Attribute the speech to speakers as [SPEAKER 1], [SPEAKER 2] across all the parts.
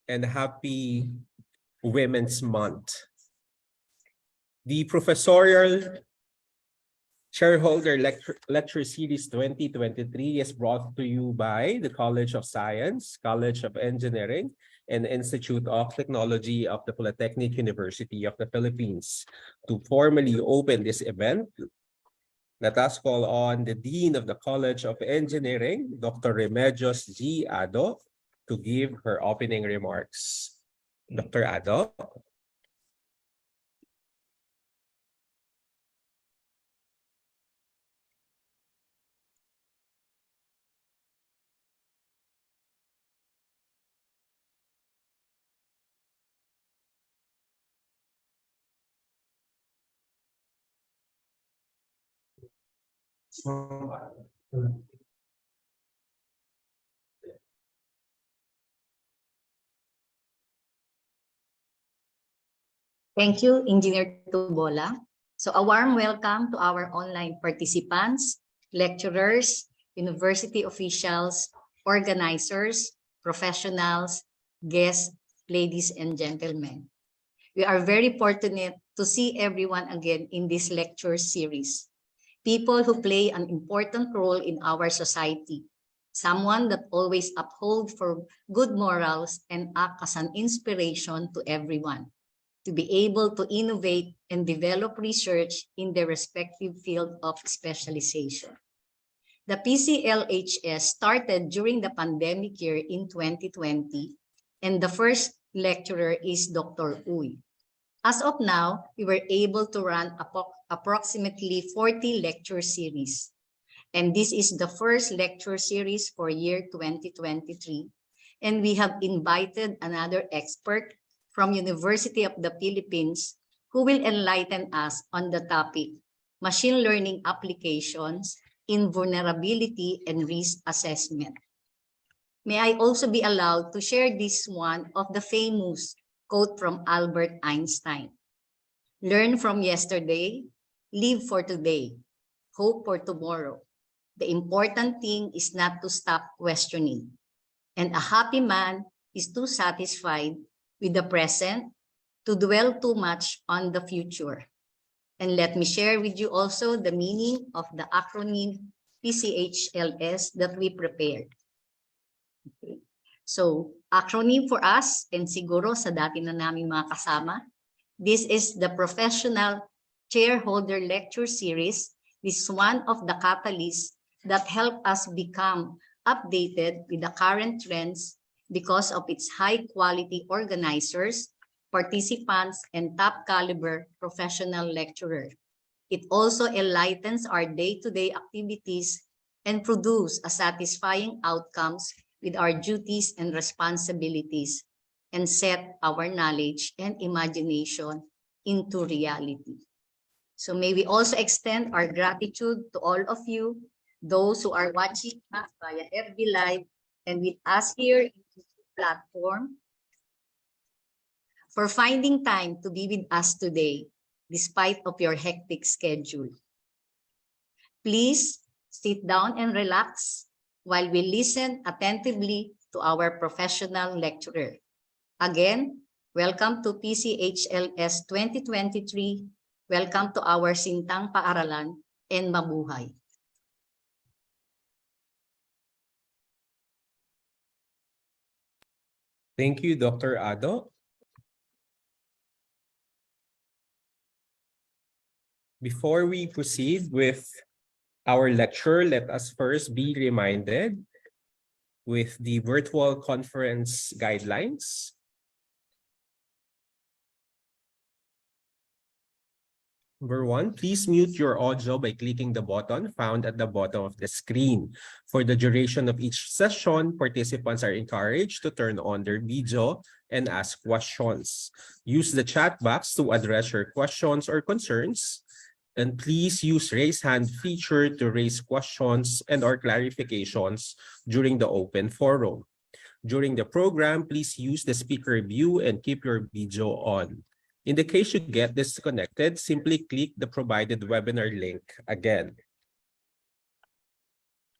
[SPEAKER 1] and happy Women's Month. The Professorial Chairholder Lecture Series 2023 is brought to you by the College of Science, College of Engineering, and Institute of Technology of the Polytechnic University of the Philippines. To formally open this event, let us call on the Dean of the College of Engineering, Dr. Remedios G. Ado, to give her opening remarks. Dr. Ado.
[SPEAKER 2] Thank you, Engineer Tubola. So a warm welcome to our online participants, lecturers, university officials, organizers, professionals, guests, ladies and gentlemen. We are very fortunate to see everyone again in this lecture series. People who play an important role in our society, someone that always uphold for good morals and act as an inspiration to everyone, to be able to innovate and develop research in their respective field of specialization. The PCLHS started during the pandemic year in 2020, and the first lecturer is Dr. Uy. As of now, we were able to run approximately 40 lecture series. And this is the first lecture series for year 2023. And we have invited another expert from University of the Philippines who will enlighten us on the topic, machine learning applications in vulnerability and risk assessment. May I also be allowed to share this one of the famous quote from Albert Einstein. Learn from yesterday, live for today, hope for tomorrow. The important thing is not to stop questioning. And a happy man is too satisfied with the present to dwell too much on the future. And let me share with you also the meaning of the acronym PCHLS that we prepared. Okay. So, acronym for us, and siguro sa dati na namin mga kasama, this is the Professional Chairholder Lecture Series. This is one of the catalysts that help us become updated with the current trends because of its high-quality organizers, participants, and top-caliber professional lecturers. It also enlightens our day-to-day activities and produce a satisfying outcomes with our duties and responsibilities and set our knowledge and imagination into reality. So may we also extend our gratitude to all of you, those who are watching us via FB Live and with us here in this platform, for finding time to be with us today, despite of your hectic schedule. Please sit down and relax while we listen attentively to our professional lecturer. Again, welcome to PCHLS 2023. Welcome to our Sintang Paaralan and Mabuhay.
[SPEAKER 1] Thank you, Dr. Ado. Before we proceed with our lecture, let us first be reminded with the virtual conference guidelines. Number 1, please mute your audio by clicking the button found at the bottom of the screen. For the duration of each session, participants are encouraged to turn on their video and ask questions. Use the chat box to address your questions or concerns. And please use raise hand feature to raise questions and or clarifications during the open forum. During the program, please use the speaker view and keep your video on. In the case you get disconnected, simply click the provided webinar link again.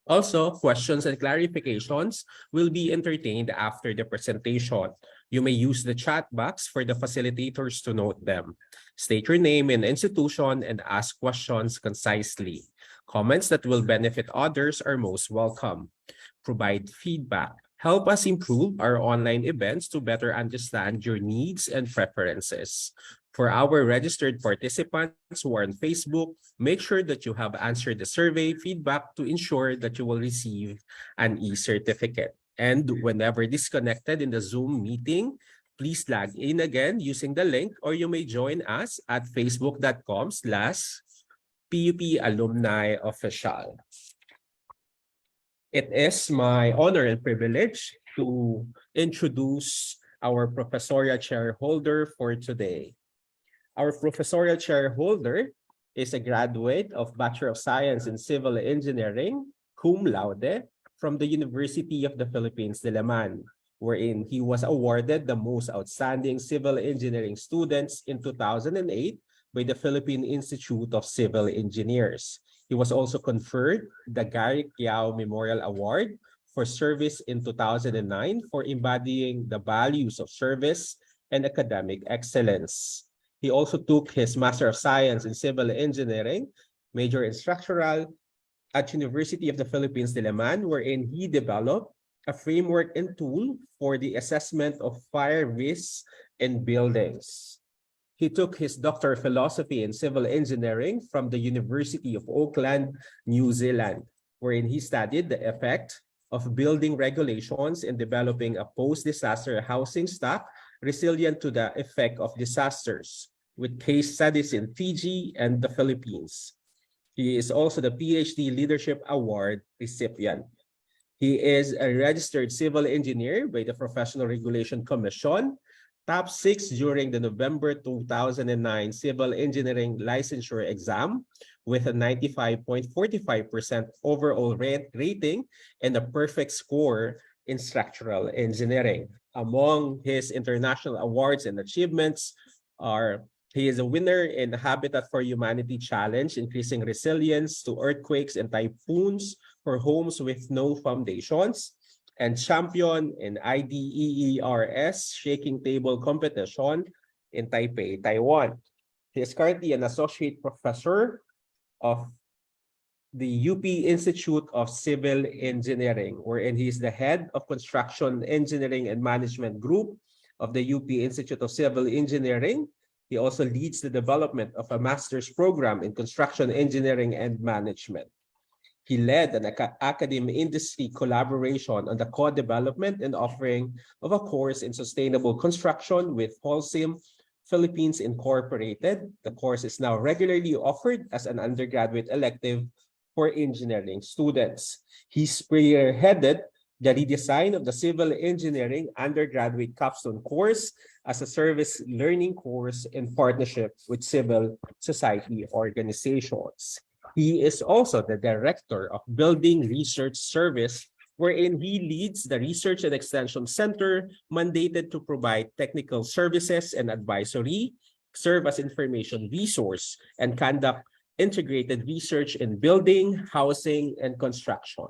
[SPEAKER 1] Also, questions and clarifications will be entertained after the presentation. You may use the chat box for the facilitators to note them. State your name and institution and ask questions concisely. Comments that will benefit others are most welcome. Provide feedback. Help us improve our online events to better understand your needs and preferences. For our registered participants who are on Facebook, make sure that you have answered the survey feedback to ensure that you will receive an e-certificate. And whenever disconnected in the Zoom meeting, please log in again using the link, or you may join us at facebook.com/PUP Alumni Official. It is my honor and privilege to introduce our professorial chairholder for today. Our professorial chairholder is a graduate of Bachelor of Science in Civil Engineering, cum laude, from the University of the Philippines, Diliman, wherein he was awarded the most outstanding civil engineering students in 2008 by the Philippine Institute of Civil Engineers. He was also conferred the Garrick Yao Memorial Award for service in 2009 for embodying the values of service and academic excellence. He also took his Master of Science in Civil Engineering, major in structural, at University of the Philippines, Diliman, wherein he developed a framework and tool for the assessment of fire risks in buildings. He took his Doctor of Philosophy in Civil Engineering from the University of Auckland, New Zealand, wherein he studied the effect of building regulations in developing a post-disaster housing stock resilient to the effect of disasters, with case studies in Fiji and the Philippines. He is also the PhD Leadership Award recipient. He is a registered civil engineer by the Professional Regulation Commission, top 6 during the November 2009 Civil Engineering Licensure Exam with a 95.45% overall rating and a perfect score in structural engineering. Among his international awards and achievements are he is a winner in the Habitat for Humanity Challenge, increasing resilience to earthquakes and typhoons for homes with no foundations, and champion in IDEERS Shaking Table Competition in Taipei, Taiwan. He is currently an associate professor of the UP Institute of Civil Engineering, wherein he is the head of Construction Engineering and Management Group of the UP Institute of Civil Engineering. He also leads the development of a master's program in construction engineering and management. He led an academy-industry collaboration on the co-development and offering of a course in sustainable construction with Holcim Philippines Incorporated. The course is now regularly offered as an undergraduate elective for engineering students. He spearheaded the redesign of the civil engineering undergraduate capstone course as a service learning course in partnership with civil society organizations. He is also the director of Building Research Service, wherein he leads the Research and Extension Center mandated to provide technical services and advisory, serve as information resource, and conduct integrated research in building, housing, and construction.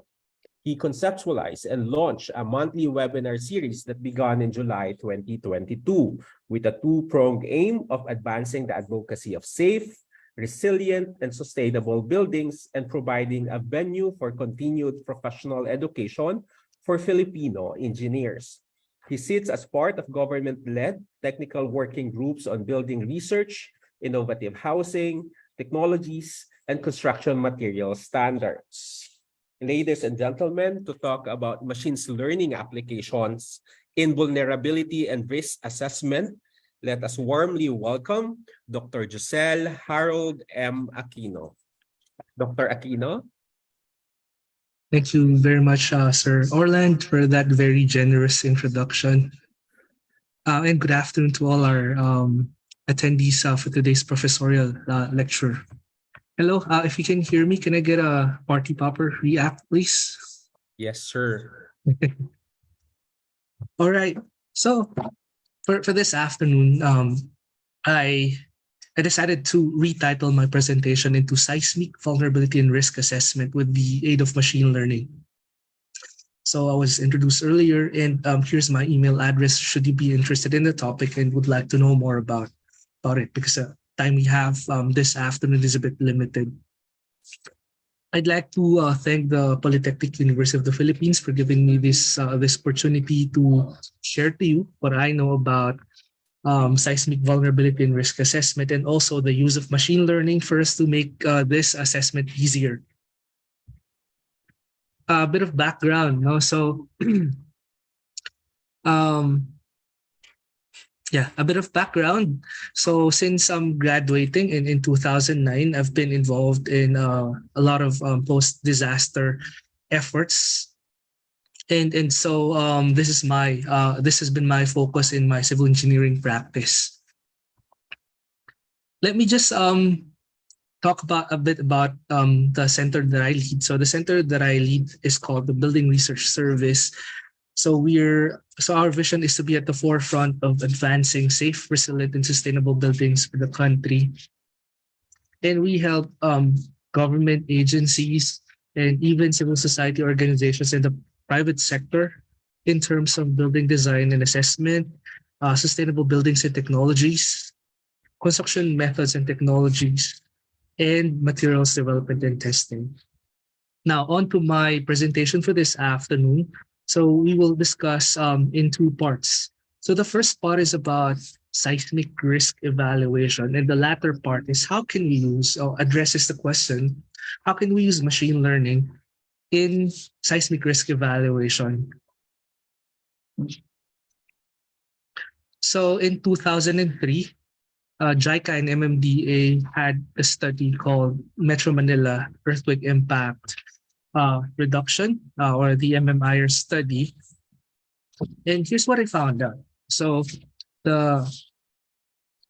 [SPEAKER 1] He conceptualized and launched a monthly webinar series that began in July 2022 with a two-pronged aim of advancing the advocacy of safe, resilient, and sustainable buildings and providing a venue for continued professional education for Filipino engineers. He sits as part of government-led technical working groups on building research, innovative housing, technologies, and construction material standards. Ladies and gentlemen, to talk about machine learning applications in vulnerability and risk assessment, let us warmly welcome Dr. Giselle Harold M. Aquino. Dr. Aquino?
[SPEAKER 3] Thank you very much, Sir Orland, for that very generous introduction. And good afternoon to all our attendees for today's professorial lecture. Hello, if you can hear me, can I get a party popper react, please?
[SPEAKER 1] Yes, sir.
[SPEAKER 3] All right. So for this afternoon, I I decided to retitle my presentation into Seismic Vulnerability and Risk Assessment with the aid of machine learning. So I was introduced earlier, and here's my email address should you be interested in the topic and would like to know more about it, because the time we have this afternoon is a bit limited. I'd like to thank the Polytechnic University of the Philippines for giving me this opportunity to share to you what I know about seismic vulnerability and risk assessment, and also the use of machine learning for us to make this assessment easier. A bit of background, no? So, yeah, a bit of background. So since I'm graduating in 2009, I've been involved in a lot of post-disaster efforts. And so this has been my focus in my civil engineering practice. Let me just talk about a bit about the center that I lead. So the center that I lead is called the Building Research Service. So our vision is to be at the forefront of advancing safe, resilient, and sustainable buildings for the country. And we help government agencies and even civil society organizations in the private sector in terms of building design and assessment, sustainable buildings and technologies, construction methods and technologies, and materials development and testing. Now, on to my presentation for this afternoon. So we will discuss in two parts. So the first part is about seismic risk evaluation, and the latter part is how can we use, or addresses the question, how can we use machine learning in seismic risk evaluation? So in 2003, JICA and MMDA had a study called Metro Manila Earthquake Impact Reduction, or the MMIR study. And here's what I found out. So the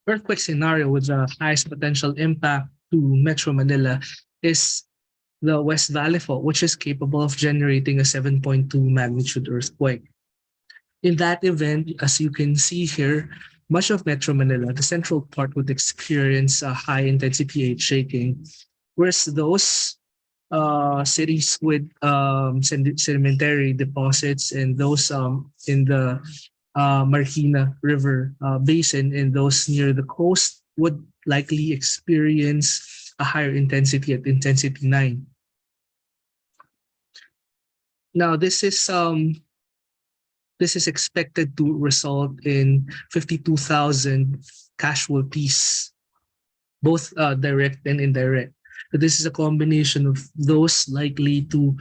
[SPEAKER 3] earthquake scenario with the highest potential impact to Metro Manila is the West Valley Fault, which is capable of generating a 7.2 magnitude earthquake. In that event, as you can see here, much of Metro Manila, the central part, would experience a high intensity H shaking, whereas those cities with sedimentary deposits and those in the Marikina River basin and those near the coast would likely experience a higher intensity at intensity 9. Now, this is expected to result in 52,000 casualties, both direct and indirect. So this is a combination of those likely to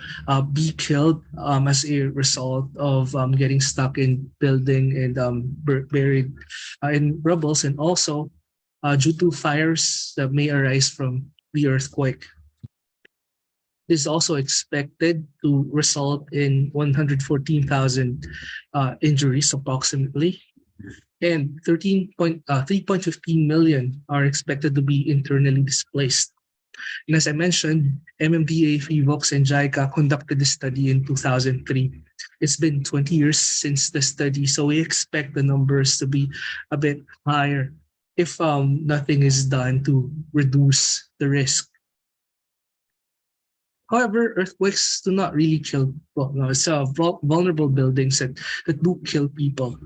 [SPEAKER 3] be killed as a result of getting stuck in building and buried in rubbles, and also due to fires that may arise from the earthquake. This is also expected to result in 114,000 injuries approximately, and 3.15 million are expected to be internally displaced. And as I mentioned, MMDA, FIVOX, and JICA conducted the study in 2003. It's been 20 years since the study, so we expect the numbers to be a bit higher if nothing is done to reduce the risk. However, earthquakes do not really kill people. No, it's vulnerable buildings that do kill people.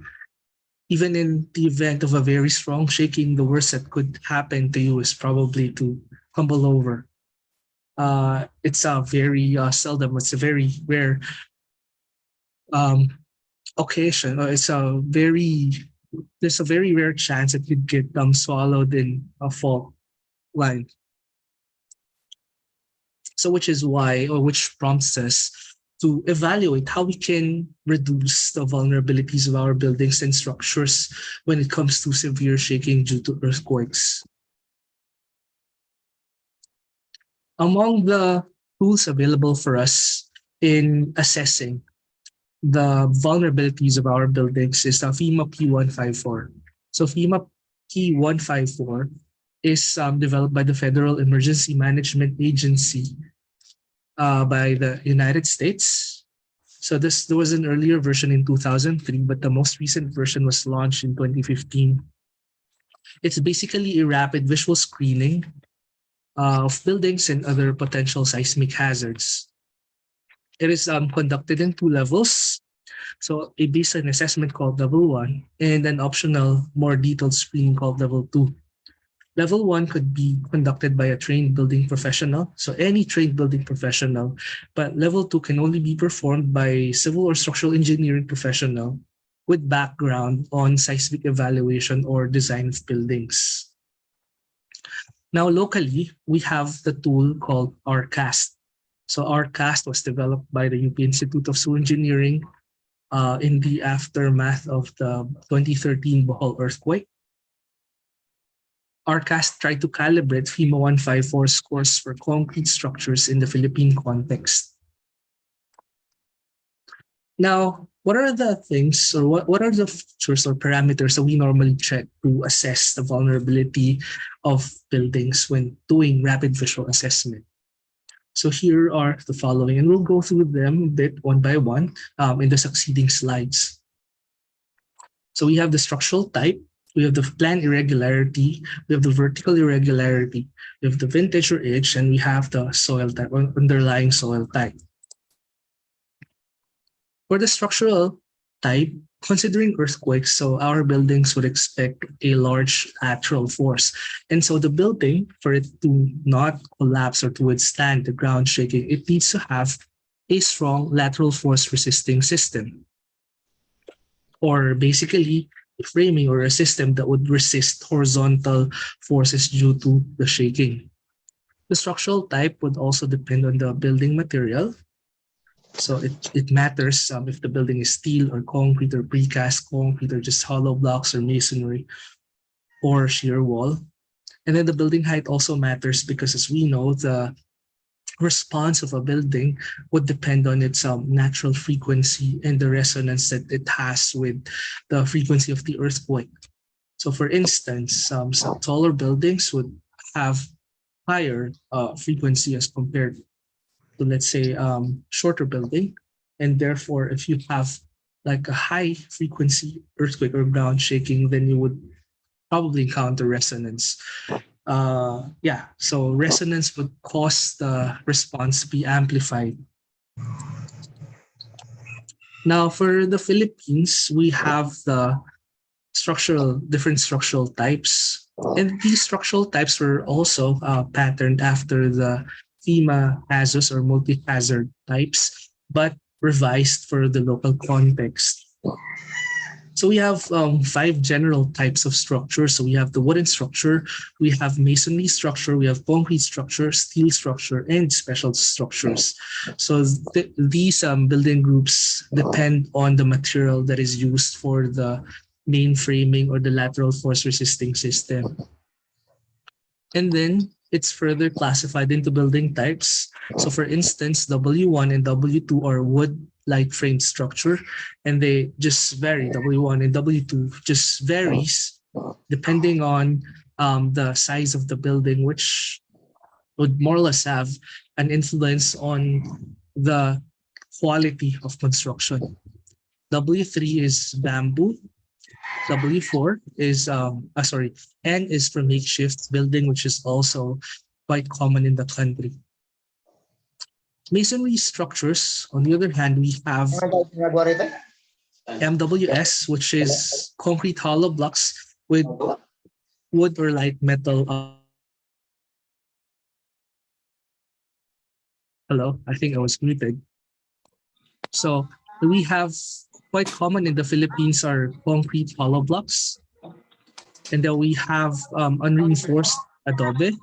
[SPEAKER 3] Even in the event of a very strong shaking, the worst that could happen to you is probably to tumble over. It's a very seldom, it's a very rare occasion. There's a very rare chance that you'd get swallowed in a fault line. So which prompts us to evaluate how we can reduce the vulnerabilities of our buildings and structures when it comes to severe shaking due to earthquakes. Among the tools available for us in assessing the vulnerabilities of our buildings is the FEMA P154. So FEMA P154 is developed by the Federal Emergency Management Agency by the United States. So there was an earlier version in 2003, but the most recent version was launched in 2015. It's basically a rapid visual screening of buildings and other potential seismic hazards. It is conducted in 2 levels. So a baseline assessment called level 1 and an optional, more detailed screening called level 2. Level 1 could be conducted by a trained building professional, so any trained building professional, but level 2 can only be performed by civil or structural engineering professional with background on seismic evaluation or design of buildings. Now, locally, we have the tool called RCAST. So RCAST was developed by the UP Institute of Civil Engineering in the aftermath of the 2013 Bohol earthquake. RCAST tried to calibrate FEMA 154 scores for concrete structures in the Philippine context. Now, what are the things or what are the features or parameters that we normally check to assess the vulnerability of buildings when doing rapid visual assessment? So here are the following, and we'll go through them a bit one by one in the succeeding slides. So we have the structural type, we have the plan irregularity, we have the vertical irregularity, we have the vintage or age, and we have the soil type or underlying soil type. For the structural type, considering earthquakes, so our buildings would expect a large lateral force. And so the building, for it to not collapse or to withstand the ground shaking, it needs to have a strong lateral force resisting system. Or basically, a framing or a system that would resist horizontal forces due to the shaking. The structural type would also depend on the building material. So it matters if the building is steel or concrete or precast concrete or just hollow blocks or masonry or shear wall. And then the building height also matters because, as we know, the response of a building would depend on its natural frequency and the resonance that it has with the frequency of the earthquake. So for instance, some taller buildings would have higher frequency as compared to, let's say, shorter building. And therefore, if you have like a high frequency earthquake or ground shaking, then you would probably encounter resonance. So resonance would cause the response to be amplified. Now, for the Philippines, we have the different structural types. And these structural types were also patterned after the FEMA HAZUS or multi-hazard types, but revised for the local context. So we have 5 general types of structure. So we have the wooden structure, we have masonry structure, we have concrete structure, steel structure, and special structures. So these building groups depend on the material that is used for the main framing or the lateral force resisting system. And then it's further classified into building types. So for instance, W1 and W2 are wood light frame structure, and they just vary. W1 and W2 just varies depending on the size of the building, which would more or less have an influence on the quality of construction. W3 is bamboo. W4 is N is for makeshift building, which is also quite common in the country. Masonry structures, on the other hand, we have MWS, which is concrete hollow blocks with wood or light metal. Hello, I think I was muted. So we have quite common in the Philippines are concrete hollow blocks. And then we have unreinforced adobe.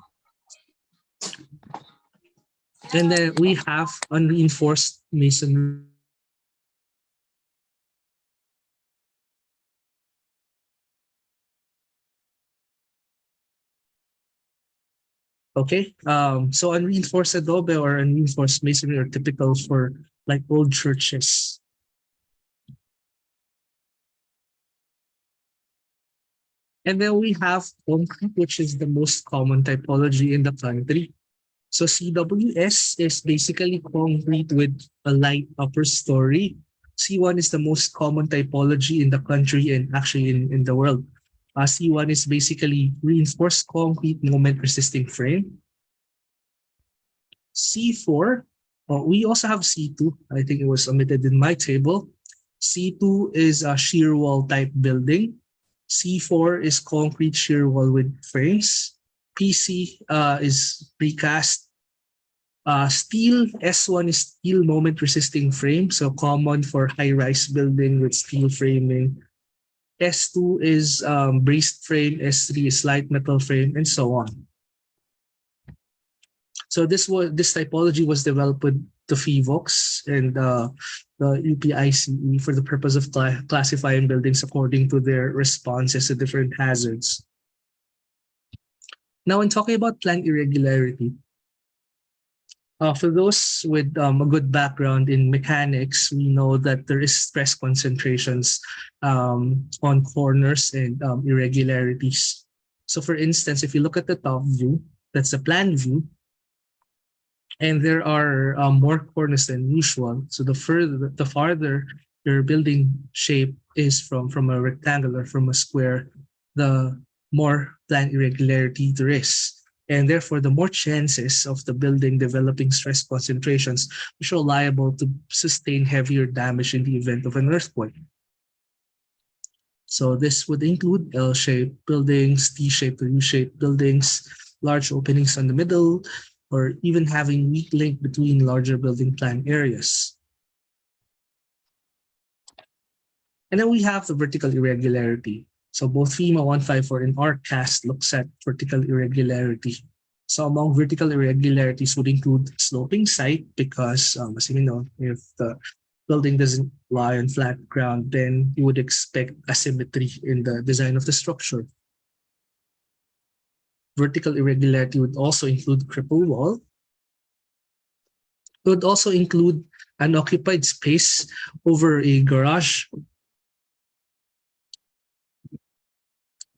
[SPEAKER 3] And then we have unreinforced masonry. Okay, so unreinforced adobe or unreinforced masonry are typical for like old churches. And then we have concrete, which is the most common typology in the country. So CWS is basically concrete with a light upper story. C1 is the most common typology in the country and actually in the world. C1 is basically reinforced concrete moment resisting frame. C4, we also have C2. I think it was omitted in my table. C2 is a shear wall type building. C4 is concrete shear wall with frames. PC is precast. Steel, S1 is steel moment resisting frame, so common for high-rise building with steel framing. S2 is braced frame, S3 is light metal frame, and so on. So this typology was developed with the FIVOX and the UPICE for the purpose of classifying buildings according to their responses to different hazards. Now, when talking about plant irregularity, for those with a good background in mechanics, we know that there is stress concentrations on corners and irregularities. So for instance, if you look at the top view, that's the plan view, and there are more corners than usual. So the farther your building shape is from a rectangular, from a square, the more plan irregularity there is. And therefore, the more chances of the building developing stress concentrations which are liable to sustain heavier damage in the event of an earthquake. So this would include L-shaped buildings, T-shaped or U-shaped buildings, large openings on the middle, or even having weak link between larger building plan areas. And then we have the vertical irregularity. So both FEMA 154 and ArcCast looks at vertical irregularity. So among vertical irregularities would include sloping site because, as you know, if the building doesn't lie on flat ground, then you would expect asymmetry in the design of the structure. Vertical irregularity would also include cripple wall. It would also include unoccupied space over a garage,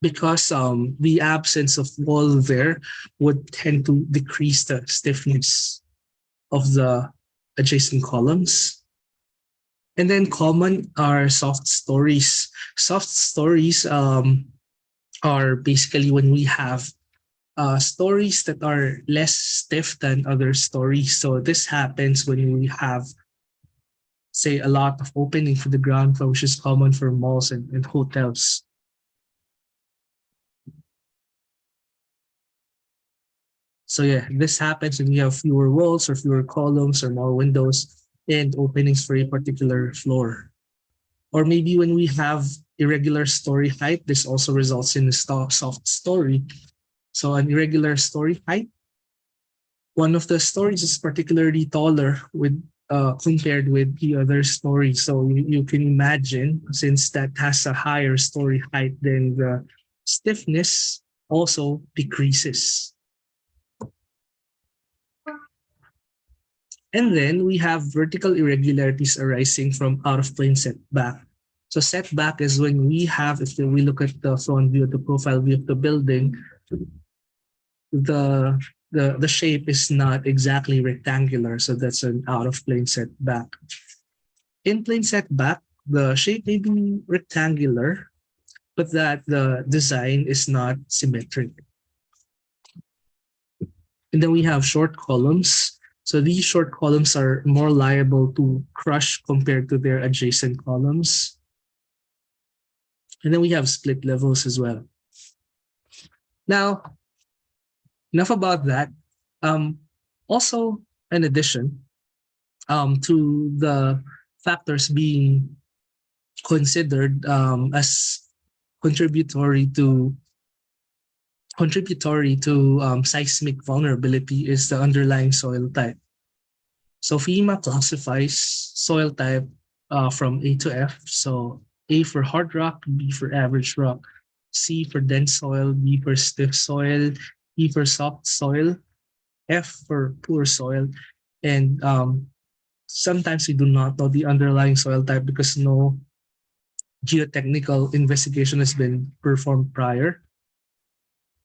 [SPEAKER 3] because the absence of wall there would tend to decrease the stiffness of the adjacent columns. And then common are soft stories. Soft stories are basically when we have stories that are less stiff than other stories. So this happens when we have, say, a lot of opening for the ground floor, which is common for malls and hotels. So yeah, this happens when you have fewer walls or fewer columns or more windows and openings for a particular floor. Or maybe when we have irregular story height, this also results in a soft story. So an irregular story height, one of the stories is particularly taller with compared with the other stories. So you can imagine, since that has a higher story height, then the stiffness also decreases. And then we have vertical irregularities arising from out of plane setback. So setback is when we have, if we look at the front view, the profile view of the building, the shape is not exactly rectangular. So that's an out of plane setback. In plane setback, the shape may be rectangular, but that the design is not symmetric. And then we have short columns. So these short columns are more liable to crush compared to their adjacent columns. And then we have split levels as well. Now, enough about that. Also, in addition to the factors being considered as contributory to seismic vulnerability is the underlying soil type. So FEMA classifies soil type from A to F. So A for hard rock, B for average rock, C for dense soil, B for stiff soil, E for soft soil, F for poor soil. And sometimes we do not know the underlying soil type because no geotechnical investigation has been performed prior.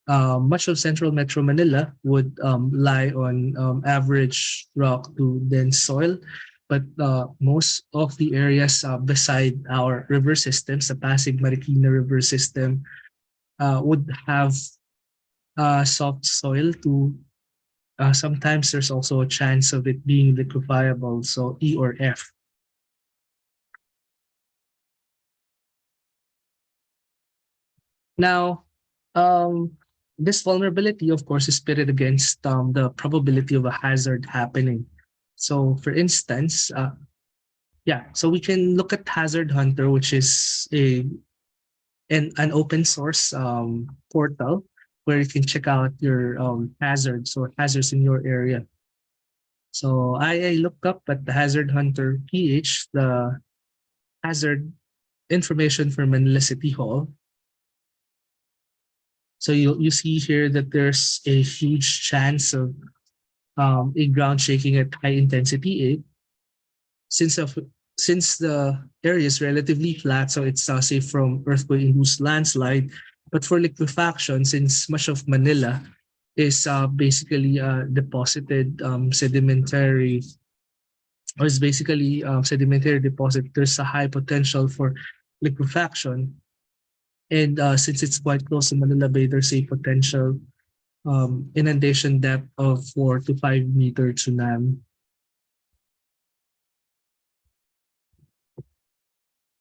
[SPEAKER 3] Much of central Metro Manila would lie on average rock to dense soil, but most of the areas beside our river systems, the Pasig Marikina River system, would have soft soil to sometimes there's also a chance of it being liquefiable, so E or F. Now, this vulnerability, of course, is pitted against the probability of a hazard happening. So, for instance, so we can look at Hazard Hunter, which is an open source portal where you can check out your hazards or hazards in your area. So I looked up at the Hazard Hunter PH, the hazard information for Manila City Hall. So you see here that there's a huge chance of a ground shaking at high intensity 8. Since the area is relatively flat, so it's safe from earthquake-induced landslide. But for liquefaction, since much of Manila is basically deposited sedimentary, or is basically sedimentary deposit, there's a high potential for liquefaction. And since it's quite close to Manila Bay, there's a potential inundation depth of 4 to 5 meter tsunami.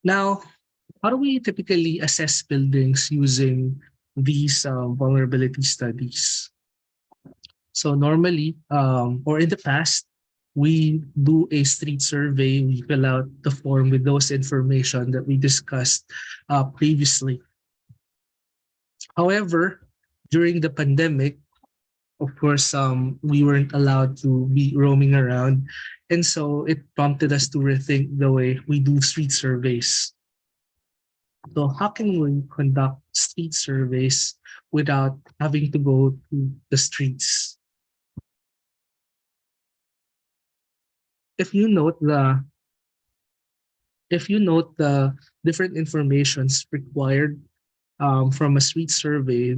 [SPEAKER 3] Now, how do we typically assess buildings using these vulnerability studies? So normally, or in the past, we do a street survey. We fill out the form with those information that we discussed previously. However, during the pandemic, of course, we weren't allowed to be roaming around. And so it prompted us to rethink the way we do street surveys. So how can we conduct street surveys without having to go to the streets? If you note the different informations required from a street survey,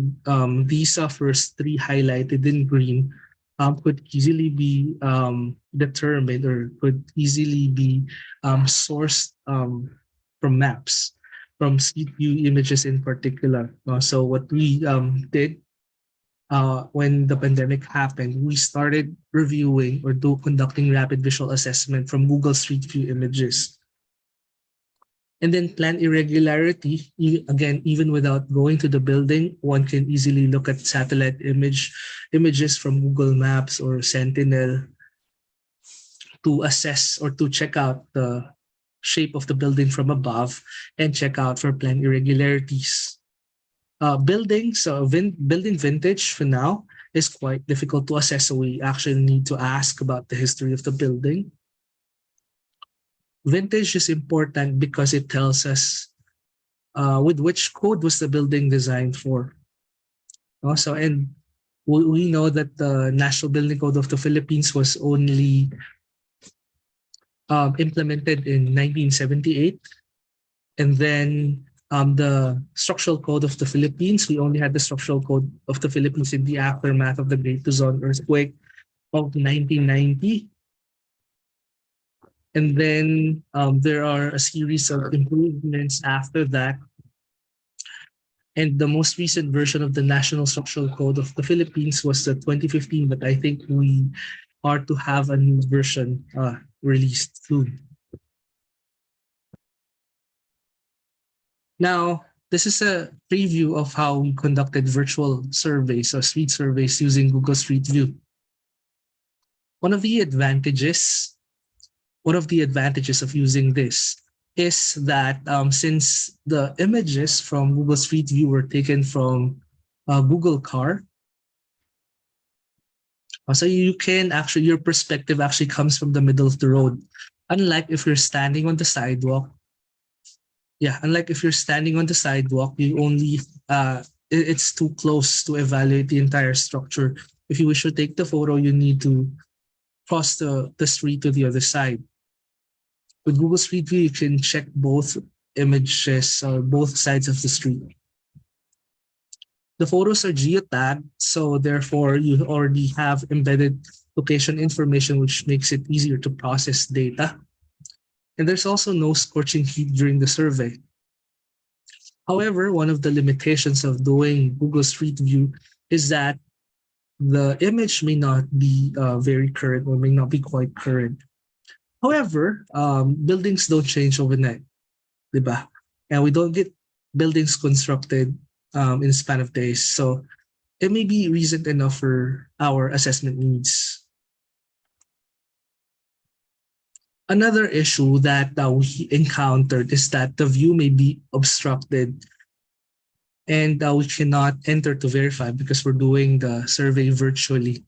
[SPEAKER 3] these first three highlighted in green could easily be determined or could easily be sourced from maps, from street view images in particular. So what we did when the pandemic happened, we started reviewing or conducting rapid visual assessment from Google Street View images. And then plan irregularity, again, even without going to the building, one can easily look at satellite images from Google Maps or Sentinel to assess or to check out the shape of the building from above and check out for plan irregularities. Building vintage for now is quite difficult to assess, so we actually need to ask about the history of the building. Vintage is important because it tells us with which code was the building designed for. Also, and we know that the National Building Code of the Philippines was only implemented in 1978. And then the Structural Code of the Philippines, we only had the Structural Code of the Philippines in the aftermath of the Great Luzon earthquake of 1990. And then there are a series of improvements after that. And the most recent version of the National Structural Code of the Philippines was the 2015, but I think we are to have a new version released soon. Now, this is a preview of how we conducted virtual surveys or street surveys using Google Street View. One of the advantages of using this is that since the images from Google Street View were taken from Google Car, so you can actually, your perspective actually comes from the middle of the road. Unlike if you're standing on the sidewalk, you only, it's too close to evaluate the entire structure. If you wish to take the photo, you need to cross the street to the other side. With Google Street View, you can check both images or both sides of the street. The photos are geotagged, so therefore you already have embedded location information, which makes it easier to process data. And there's also no scorching heat during the survey. However, one of the limitations of doing Google Street View is that the image may not be very current or may not be quite current. However, buildings don't change overnight, diba? And we don't get buildings constructed in a span of days. So it may be recent enough for our assessment needs. Another issue that we encountered is that the view may be obstructed and we cannot enter to verify because we're doing the survey virtually.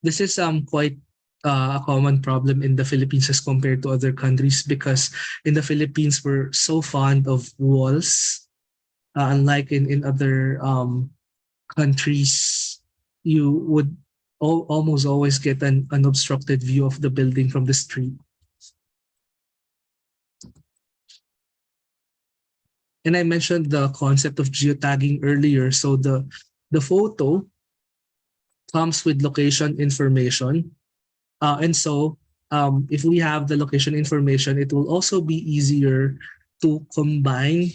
[SPEAKER 3] This is quite a common problem in the Philippines as compared to other countries because in the Philippines we're so fond of walls, unlike in other countries, you would almost always get an unobstructed view of the building from the street. And I mentioned the concept of geotagging earlier. So the photo comes with location information. And so if we have the location information, it will also be easier to combine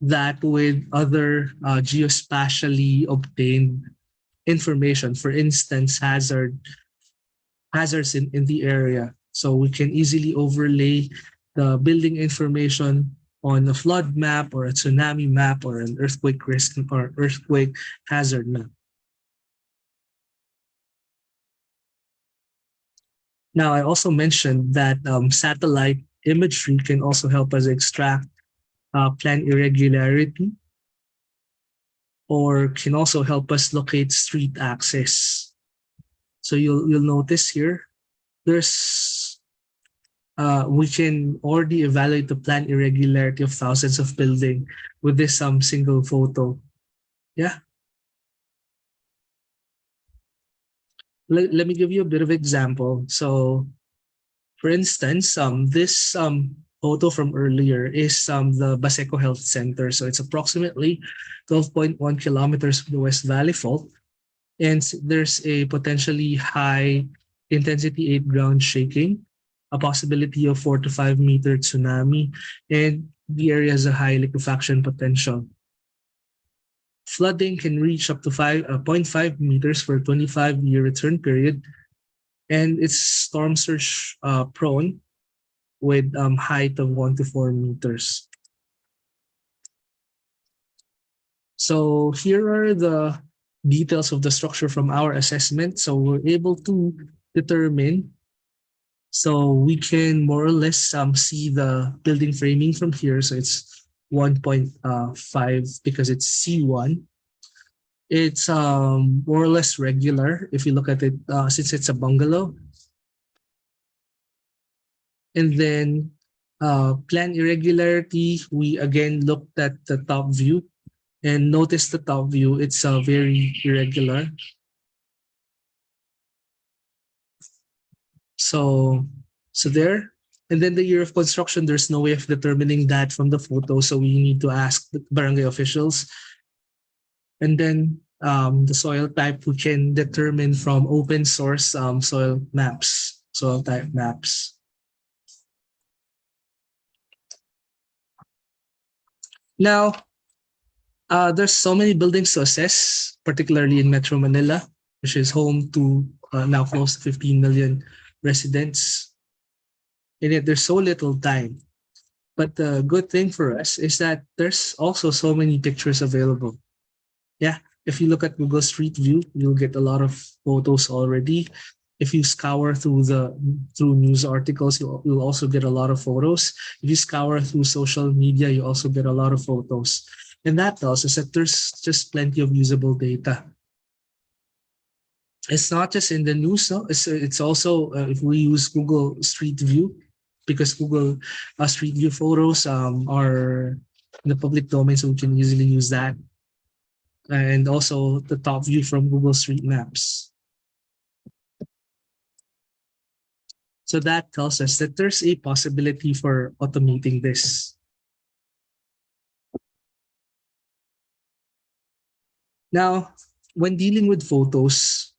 [SPEAKER 3] that with other geospatially obtained information. For instance, hazards in the area. So we can easily overlay the building information on a flood map or a tsunami map or an earthquake risk or earthquake hazard map. Now, I also mentioned that satellite imagery can also help us extract plan irregularity or can also help us locate street access. So you'll notice here, there's we can already evaluate the plan irregularity of thousands of building with this single photo. Yeah. Let me give you a bit of example. So, for instance, this photo from earlier is the Baseco Health Center. So it's approximately 12.1 kilometers from the West Valley Fault. And there's a potentially high intensity 8 ground shaking, a possibility of 4 to 5 meter tsunami, and the area has a high liquefaction potential. Flooding can reach up to 0.5 meters for a 25-year return period, and it's storm surge prone with height of 1 to 4 meters. So here are the details of the structure from our assessment. So we're able to determine, so we can more or less see the building framing from here. So it's 1.5 because it's C1. It's more or less regular if you look at it since it's a bungalow. And then plan irregularity, we again looked at the top view and notice the top view, it's very irregular. So there. And then the year of construction, there's no way of determining that from the photo. So we need to ask the barangay officials. And then the soil type we can determine from open source soil maps, soil type maps. Now, there's so many buildings to assess, particularly in Metro Manila, which is home to now close to 15 million residents. And yet there's so little time. But the good thing for us is that there's also so many pictures available. Yeah, if you look at Google Street View, you'll get a lot of photos already. If you scour through news articles, you'll also get a lot of photos. If you scour through social media, you also get a lot of photos. And that tells us that there's just plenty of usable data. It's not just in the news, no? It's also if we use Google Street View, because Google Street View photos are in the public domain, so we can easily use that. And also the top view from Google Street Maps. So that tells us that there's a possibility for automating this. Now, when dealing with photos,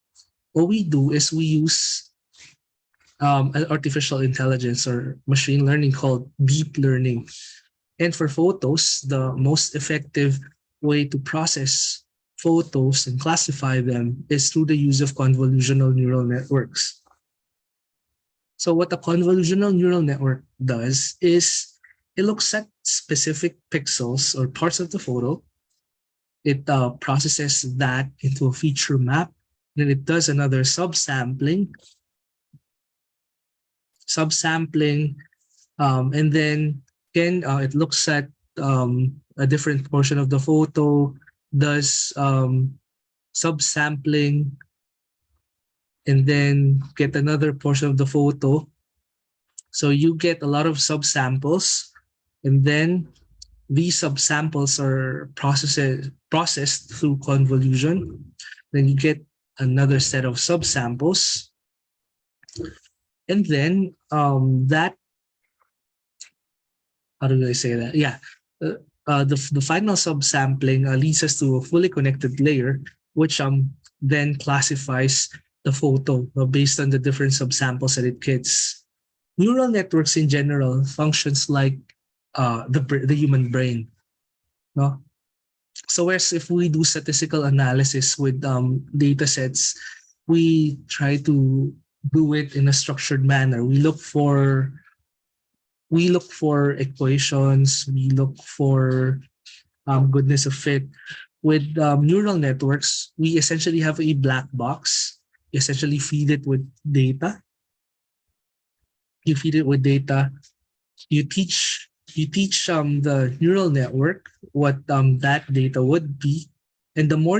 [SPEAKER 3] what we do is we use an artificial intelligence or machine learning called deep learning. And for photos, the most effective way to process photos and classify them is through the use of convolutional neural networks. So what a convolutional neural network does is it looks at specific pixels or parts of the photo. It processes that into a feature map. Then it does another subsampling, and then again, it looks at a different portion of the photo, does subsampling, and then get another portion of the photo. So you get a lot of subsamples, and then these subsamples are processed through convolution. Then you get another set of subsamples, and then that, how do I say that? Yeah, the final subsampling leads us to a fully connected layer, which then classifies the photo based on the different subsamples that it gets. Neural networks in general functions like the human brain, no? So whereas if we do statistical analysis with data sets, we try to do it in a structured manner. We look for equations, we look for goodness of fit. With neural networks, we essentially have a black box. You essentially feed it with data. You feed it with data. You teach the neural network what that data would be, and the more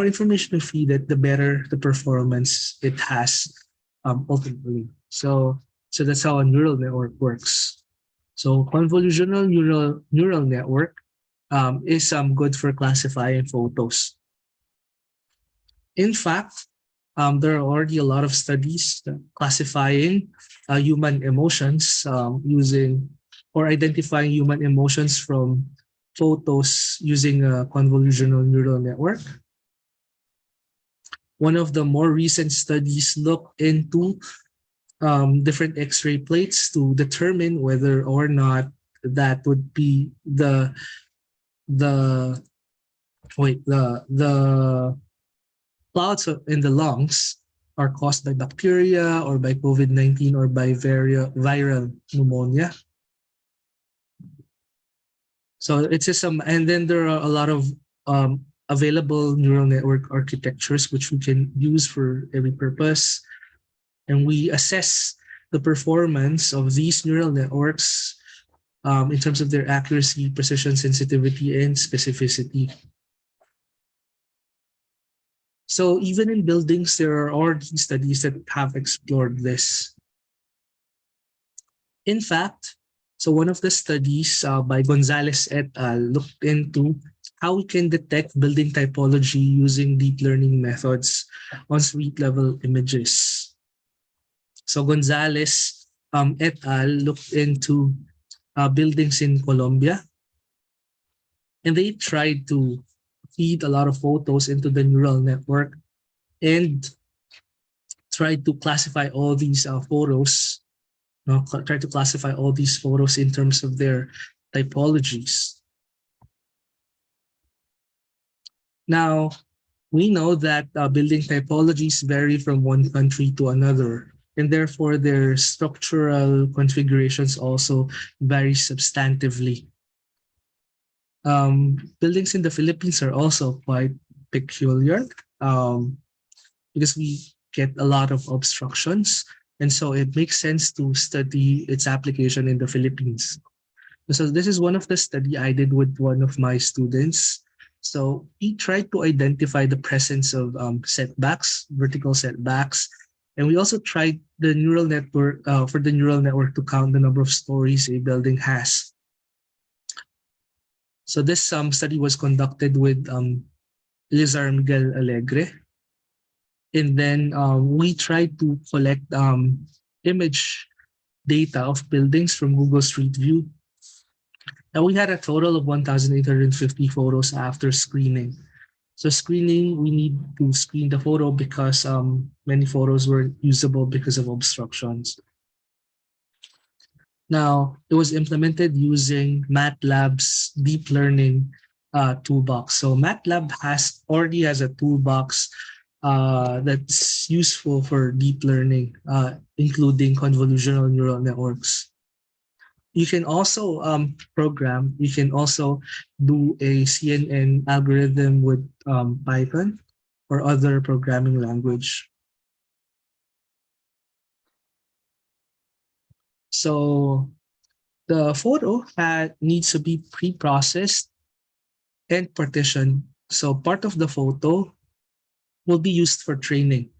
[SPEAKER 3] information you feed it, the better the performance it has ultimately. So that's how a neural network works. So convolutional neural network is good for classifying photos. In fact, there are already a lot of studies classifying human emotions using or identifying human emotions from photos using a convolutional neural network. One of the more recent studies looked into different X-ray plates to determine whether or not that would be the the clouds in the lungs are caused by bacteria or by COVID-19 or by viral pneumonia. So it's just and then there are a lot of available neural network architectures which we can use for every purpose. And we assess the performance of these neural networks in terms of their accuracy, precision, sensitivity, and specificity. So even in buildings, there are already studies that have explored this. In fact, so one of the studies by Gonzalez et al. Looked into how we can detect building typology using deep learning methods on street level images. So Gonzalez et al. Looked into buildings in Colombia, and they tried to feed a lot of photos into the neural network and tried to classify all these photos, try to classify all these photos in terms of their typologies. Now, we know that building typologies vary from one country to another, and therefore their structural configurations also vary substantively. Buildings in the Philippines are also quite peculiar because we get a lot of obstructions, and so it makes sense to study its application in the Philippines. So this is one of the study I did with one of my students. So he tried to identify the presence of setbacks, vertical setbacks, and we also tried the neural network for the neural network to count the number of stories a building has. So this study was conducted with Elizar Miguel Alegre, and then we tried to collect image data of buildings from Google Street View. And we had a total of 1,850 photos after screening. So screening, we need to screen the photo because many photos were usable because of obstructions. Now, it was implemented using MATLab's deep learning toolbox. So MATLab already has a toolbox that's useful for deep learning, including convolutional neural networks. You can also program, you can also do a CNN algorithm with Python or other programming language. So the photo needs to be pre-processed and partitioned. So part of the photo will be used for training.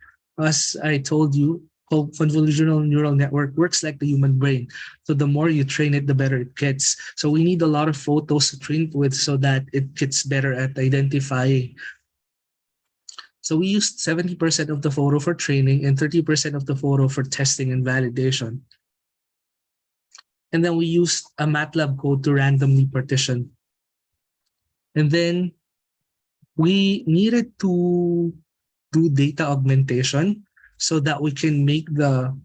[SPEAKER 3] As I told you, convolutional neural network works like the human brain. So the more you train it, the better it gets. So we need a lot of photos to train it with so that it gets better at identifying. So we used 70% of the photo for training and 30% of the photo for testing and validation. And then we used a MATLAB code to randomly partition. And then we needed to do data augmentation so that we can make the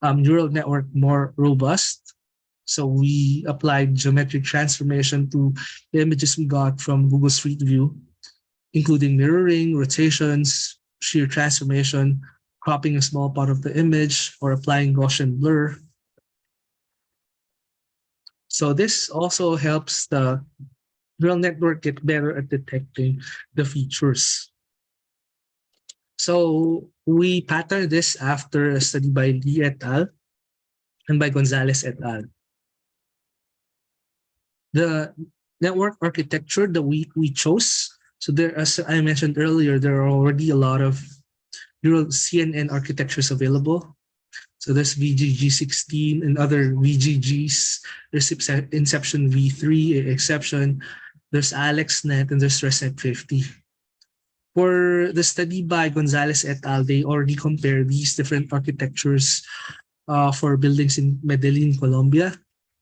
[SPEAKER 3] neural network more robust. So we applied geometric transformation to the images we got from Google Street View, including mirroring, rotations, shear transformation, cropping a small part of the image, or applying Gaussian blur. So this also helps the neural network get better at detecting the features. So we patterned this after a study by Lee et al. And by Gonzalez et al. The network architecture that we chose, so there, as I mentioned earlier, there are already a lot of neural CNN architectures available. So there's VGG16 and other VGGs. There's Inception V3, exception. There's AlexNet and there's ResNet 50. For the study by Gonzalez et al., they already compared these different architectures for buildings in Medellin, Colombia,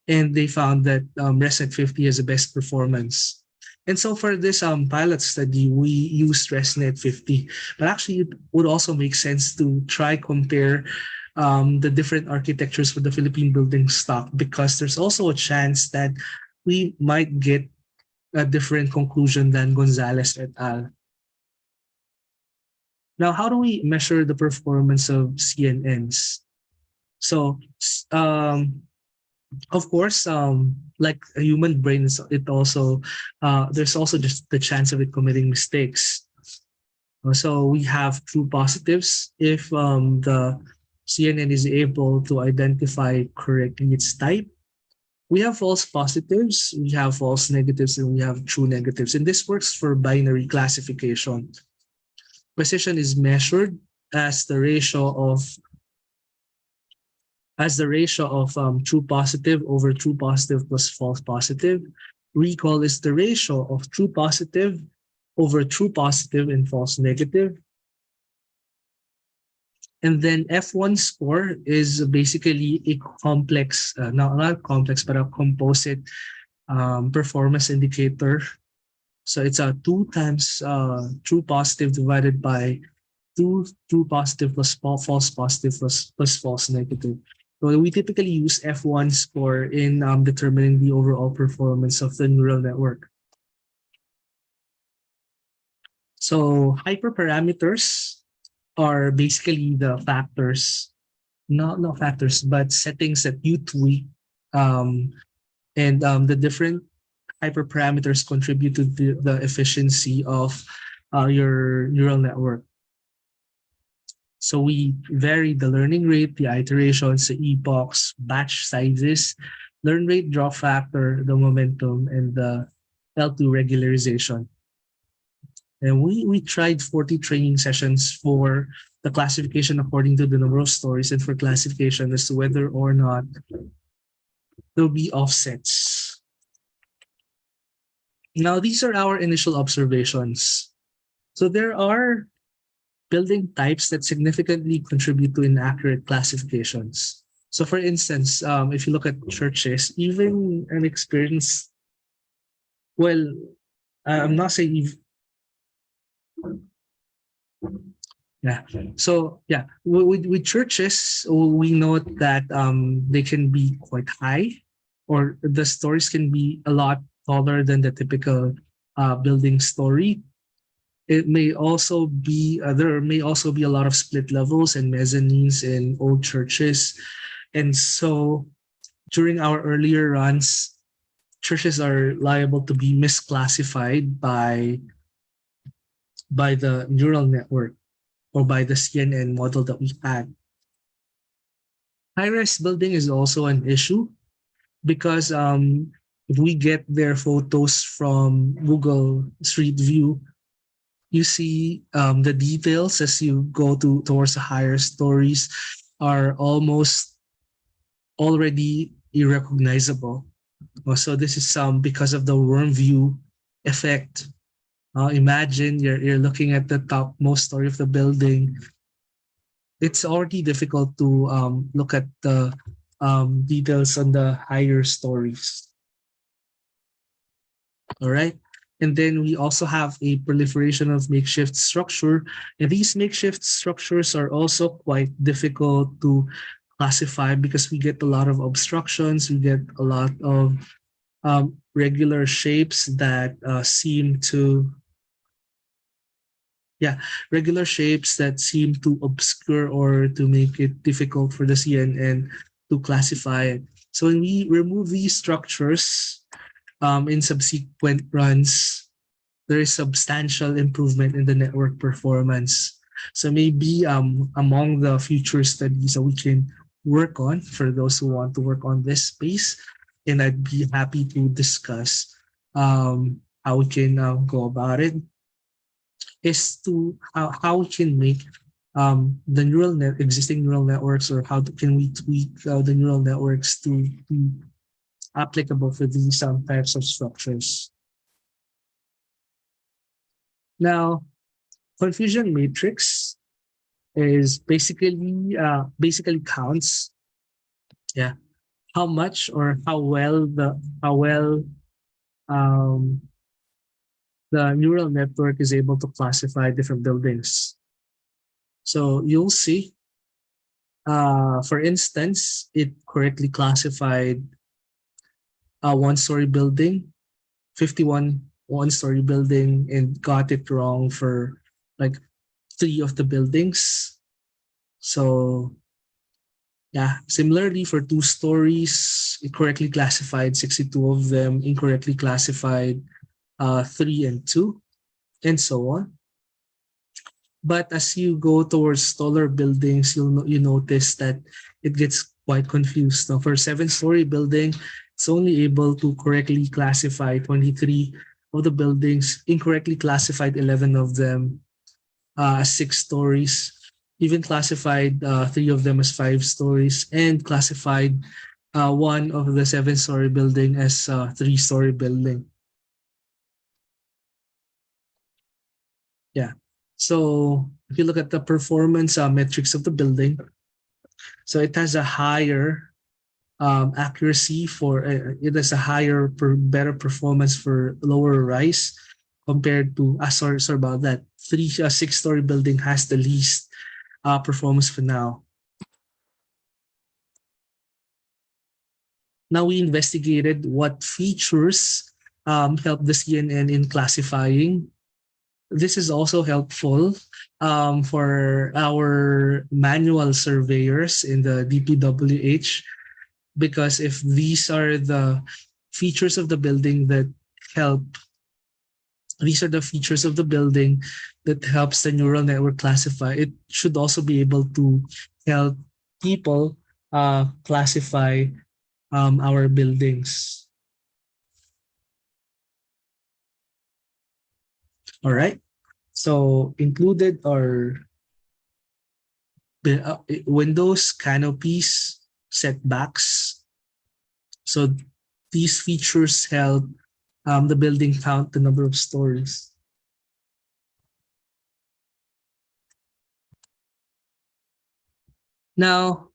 [SPEAKER 3] and they found that ResNet 50 has the best performance. And so for this pilot study, we used ResNet 50, but actually it would also make sense to try compare the different architectures for the Philippine building stock, because there's also a chance that we might get a different conclusion than Gonzalez et al. Now, how do we measure the performance of CNNs? So, of course, like a human brain, it also there's also just the chance of it committing mistakes. So we have true positives if the CNN is able to identify correctly its type. We have false positives, we have false negatives, and we have true negatives. And this works for binary classification. Precision is measured as the ratio of true positive over true positive plus false positive. Recall is the ratio of true positive over true positive and false negative. And then F1 score is basically a complex, not complex, but a composite performance indicator. So it's a 2 times true positive divided by 2 true positive plus false positive plus false negative. So we typically use F1 score in determining the overall performance of the neural network. So hyperparameters are basically the factors, not factors, but settings that you tweak, and the different hyperparameters contribute to the efficiency of your neural network. So we vary the learning rate, the iterations, the epochs, batch sizes, learn rate, drop factor, the momentum, and the L2 regularization. And we tried 40 training sessions for the classification according to the number of stories and for classification as to whether or not there'll be offsets. Now, these are our initial observations. So there are building types that significantly contribute to inaccurate classifications. So for instance, if you look at churches, even an experienced, well, I'm not saying Yeah. So yeah, with churches, we note that they can be quite high, or the stories can be a lot taller than the typical building story. It may also be there may also be a lot of split levels and mezzanines in old churches, and so during our earlier runs, churches are liable to be misclassified by the neural network or by the CNN model that we had. High-rise building is also an issue because if we get their photos from Google Street View, you see the details as you go towards the higher stories are almost already irrecognizable. So this is because of the worm view effect. Imagine you're looking at the topmost story of the building. It's already difficult to look at the details on the higher stories. All right. And then we also have a proliferation of makeshift structure. And these makeshift structures are also quite difficult to classify because we get a lot of obstructions. We get a lot of regular shapes that seem to yeah, regular shapes that seem to obscure or to make it difficult for the CNN to classify it. So when we remove these structures in subsequent runs, there is substantial improvement in the network performance. So maybe among the future studies that we can work on for those who want to work on this space, and I'd be happy to discuss how we can go about it, is to how we can make the existing neural networks, or can we tweak the neural networks to be applicable for these types of structures. Now, confusion matrix is basically counts, yeah, how much or how well um, the neural network is able to classify different buildings. So you'll see, for instance, it correctly classified a one-story building, 51 one-story building, and got it wrong for like 3 of the buildings. So yeah, similarly for 2 stories, it correctly classified 62 of them, incorrectly classified 3 and 2, and so on. But as you go towards taller buildings, you notice that it gets quite confused. Now, for a 7-story building, it's only able to correctly classify 23 of the buildings, incorrectly classified 11 of them as 6 stories, even classified 3 of them as 5 stories, and classified one of the 7-story building as a 3-story building. Yeah. So if you look at the performance metrics of the building, so it has a higher accuracy for it has a better performance for lower rise compared to sorry about that, 6-story building has the least performance for now. Now we investigated what features help the CNN in classifying. This is also helpful for our manual surveyors in the DPWH, because if these are the features of the building that help, these are the features of the building that helps the neural network classify, it should also be able to help people classify our buildings. All right. So included are windows, canopies, setbacks. So these features help the building count the number of stories. Now,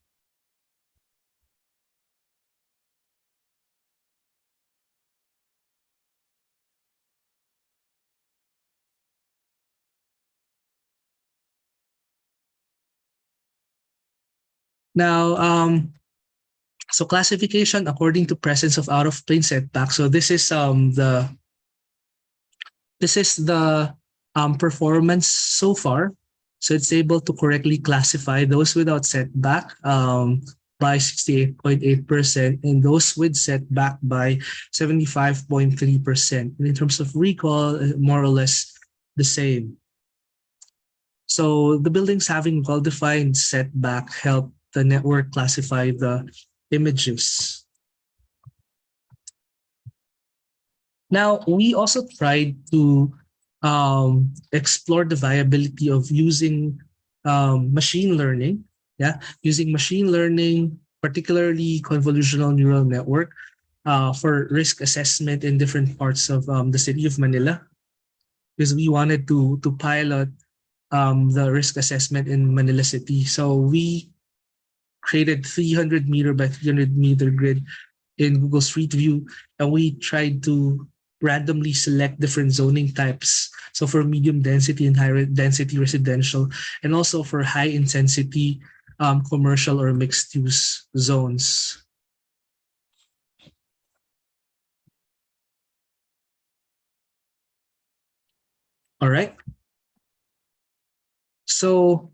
[SPEAKER 3] Now, so classification according to presence of out of plane setback. So this is the performance so far. So it's able to correctly classify those without setback by 68.8% and those with setback by 75.3%. And in terms of recall, more or less the same. So the buildings having well-defined setback help the network classify the images. Now, we also tried to explore the viability of using machine learning. Yeah, using machine learning, particularly convolutional neural network, for risk assessment in different parts of the city of Manila, because we wanted to pilot the risk assessment in Manila City. So we created 300-meter by 300-meter grid in Google Street View, and we tried to randomly select different zoning types. So for medium density and high density residential, and also for high intensity commercial or mixed use zones. All right. So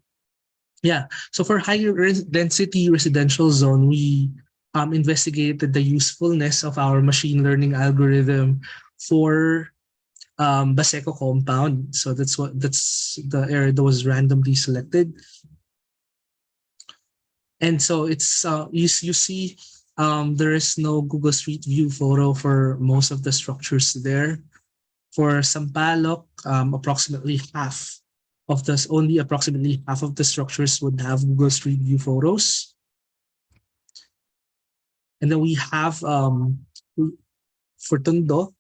[SPEAKER 3] yeah, so for higher density residential zone, we investigated the usefulness of our machine learning algorithm for Baseco compound. So that's the area that was randomly selected. And so it's you see there is no Google Street View photo for most of the structures there. For Sampaloc, approximately approximately half of the structures would have Google Street View photos. And then we have for Tondo.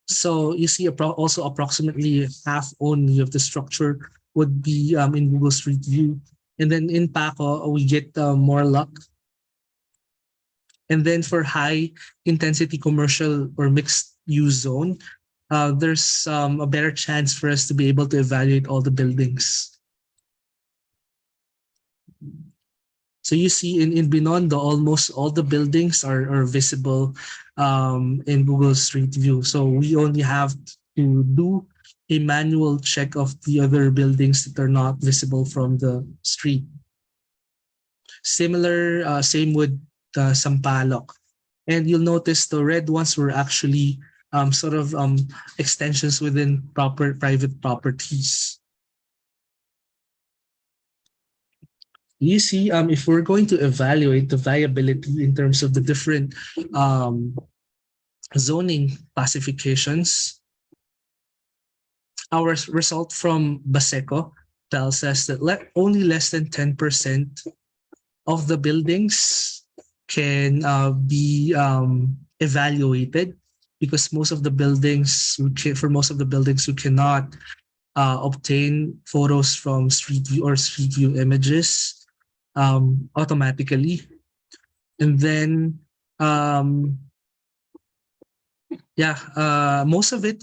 [SPEAKER 3] So you see also approximately half only of the structure would be in Google Street View. And then in Paco, we get more luck. And then for high intensity commercial or mixed use zone, there's a better chance for us to be able to evaluate all the buildings. So you see in Binondo, almost all the buildings are visible in Google Street View. So we only have to do a manual check of the other buildings that are not visible from the street. Same with Sampaloc. And you'll notice the red ones were actually sort of extensions within private properties. You see, if we're going to evaluate the viability in terms of the different zoning classifications, our result from Baseco tells us that only less than 10% of the buildings can be evaluated, because most of the buildings, we cannot obtain photos from Street View or Street View images automatically. And then most of it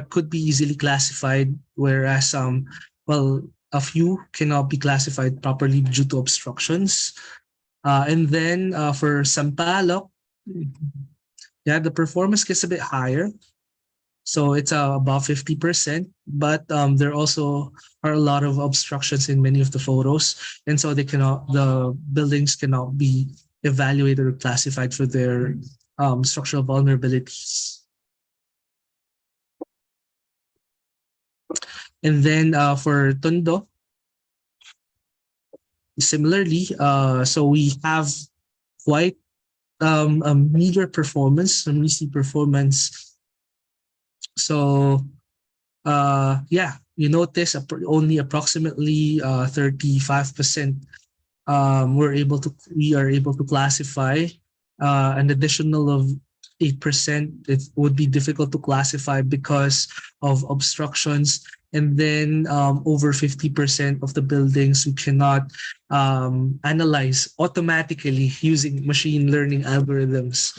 [SPEAKER 3] could be easily classified, whereas a few cannot be classified properly due to obstructions. And then for Sampaloc, the performance gets a bit higher. So it's about 50%, but there also are a lot of obstructions in many of the photos. And so the buildings cannot be evaluated or classified for their structural vulnerabilities. And then for Tondo, similarly, so we have quite a meager performance, a measly performance. So you notice only approximately 35% we are able to classify. An additional of 8%, it would be difficult to classify because of obstructions. And then over 50% of the buildings we cannot analyze automatically using machine learning algorithms.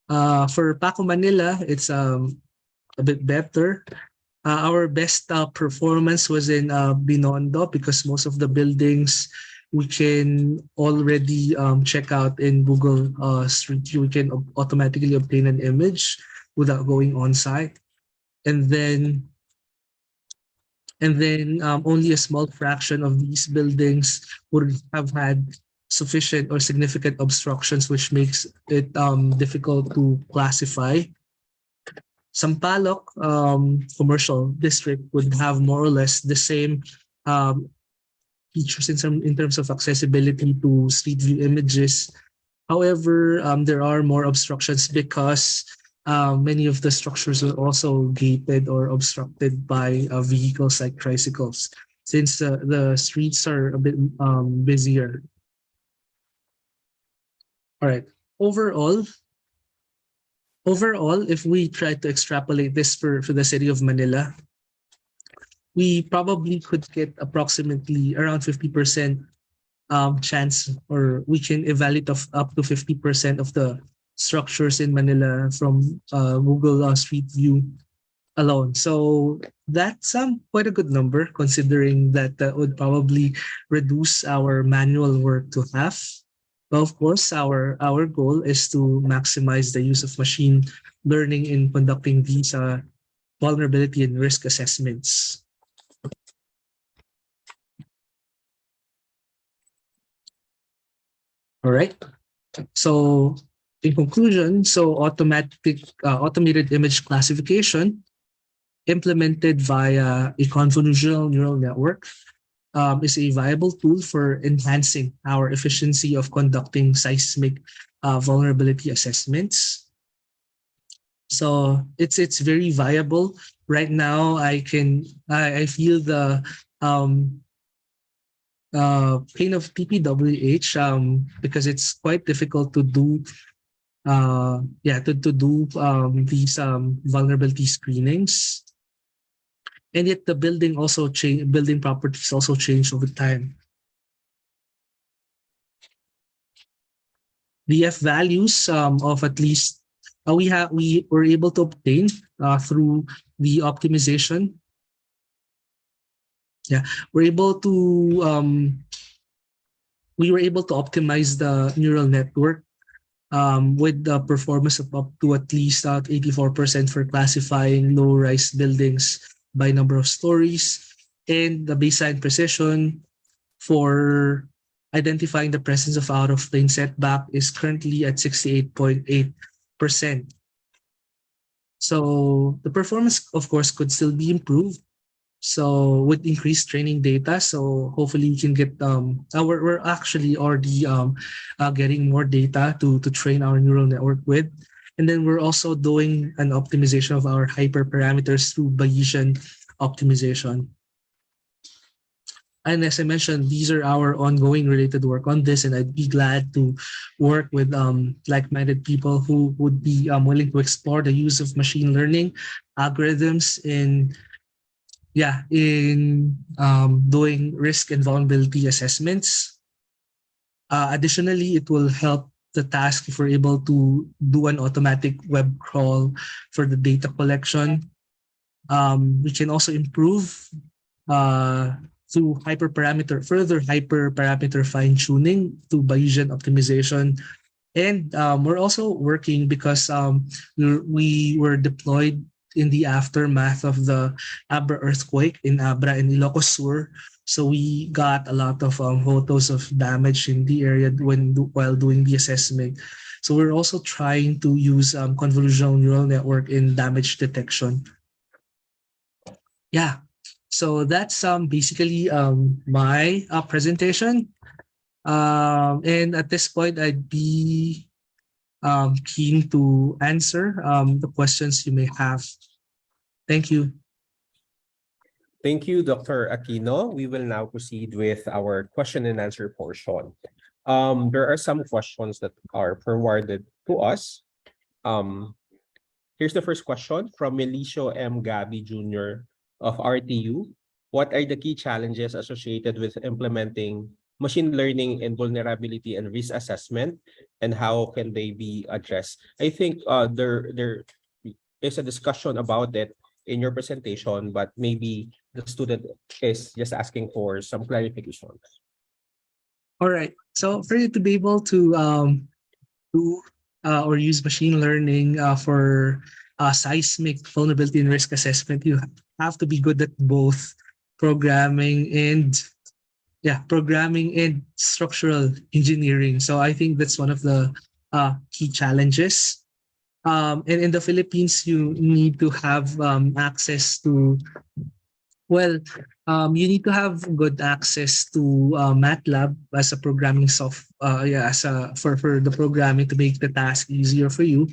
[SPEAKER 3] For Paco Manila, it's a bit better. Our best performance was in Binondo because most of the buildings we can already check out in Google Street View. We can automatically obtain an image without going on site. And then only a small fraction of these buildings would have had sufficient or significant obstructions, which makes it difficult to classify. Sampaloc commercial district would have more or less the same um, features in terms of accessibility to street view images. However, there are more obstructions because many of the structures are also gated or obstructed by vehicles like tricycles, since the streets are a bit busier. All right. Overall, if we try to extrapolate this for the city of Manila, we probably could get approximately around 50% chance, or we can evaluate of up to 50% of the structures in Manila from Google Street View alone. So that's quite a good number, considering that that would probably reduce our manual work to half. But of course, our goal is to maximize the use of machine learning in conducting these vulnerability and risk assessments. All right. So in conclusion, automated image classification implemented via a convolutional neural network is a viable tool for enhancing our efficiency of conducting seismic vulnerability assessments. So it's very viable. Right now, I feel the pain of PPWH because it's quite difficult to do these vulnerability screenings, and yet the building properties also change over time. The F values of at least we were able to obtain through the optimization. Yeah, we were able to optimize the neural network with the performance of up to at least 84% for classifying low-rise buildings by number of stories, and the baseline precision for identifying the presence of out-of-plane setback is currently at 68.8%. So the performance, of course, could still be improved. So with increased training data, so hopefully we can get we're actually already getting more data to train our neural network with. And then we're also doing an optimization of our hyperparameters through Bayesian optimization. And as I mentioned, these are our ongoing related work on this, and I'd be glad to work with like-minded people who would be willing to explore the use of machine learning algorithms in doing risk and vulnerability assessments. Additionally, it will help the task if we're able to do an automatic web crawl for the data collection. We can also improve through further hyperparameter fine-tuning through Bayesian optimization. And we're also working because we were deployed in the aftermath of the Abra earthquake in Abra and Ilocos Sur. So we got a lot of photos of damage in the area while doing the assessment. So we're also trying to use convolutional neural network in damage detection. Yeah, so that's basically my presentation. And at this point, I'd be keen to answer the questions you may have. Thank you.
[SPEAKER 1] Thank you, Dr. Aquino. We will now proceed with our question and answer portion. There are some questions that are forwarded to us. Here's the first question from Milicio M. Gabi Jr. of RTU. What are the key challenges associated with implementing machine learning and vulnerability and risk assessment, and how can they be addressed? I think there is a discussion about it in your presentation, but maybe the student is just asking for some clarification.
[SPEAKER 3] All right. So for you to be able to do or use machine learning for seismic vulnerability and risk assessment, you have to be good at both programming and programming and structural engineering. So I think that's one of the key challenges. And in the Philippines, you need to have access to well, you need to have good access to MATLAB as a programming as a for the programming to make the task easier for you.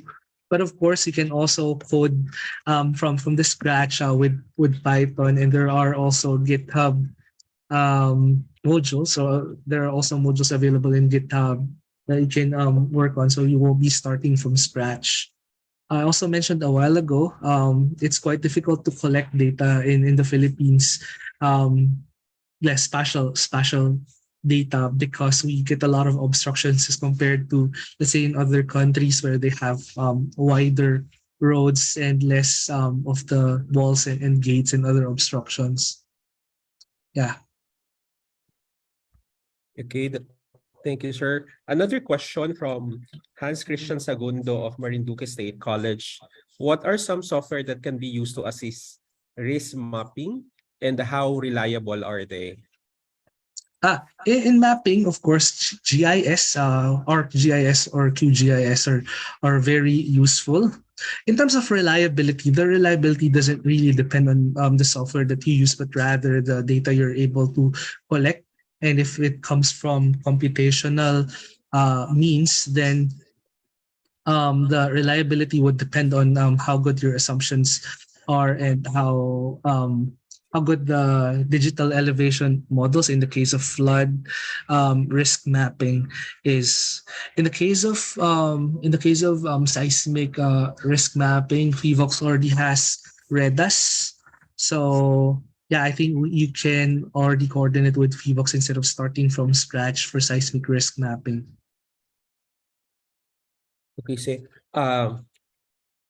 [SPEAKER 3] But of course, you can also code from the scratch with Python, and there are also GitHub modules. So there are also modules available in GitHub that you can work on. So you won't be starting from scratch. I also mentioned a while ago, it's quite difficult to collect data in the Philippines, less spatial data because we get a lot of obstructions as compared to, let's say, in other countries where they have wider roads and less of the walls and gates and other obstructions. Yeah.
[SPEAKER 1] Okay, thank you, sir. Another question from Hans Christian Segundo of Marinduque State College. What are some software that can be used to assist risk mapping and how reliable are they?
[SPEAKER 3] In mapping, of course, GIS, ArcGIS or QGIS are very useful. In terms of reliability, the reliability doesn't really depend on the software that you use, but rather the data you're able to collect. And if it comes from computational means, then the reliability would depend on how good your assumptions are and how good the digital elevation models in the case of flood risk mapping is. In the case of seismic risk mapping, FIVOX already has REDAS. So yeah, I think you can already coordinate with FIVOX instead of starting from scratch for seismic risk mapping.
[SPEAKER 1] Okay, say,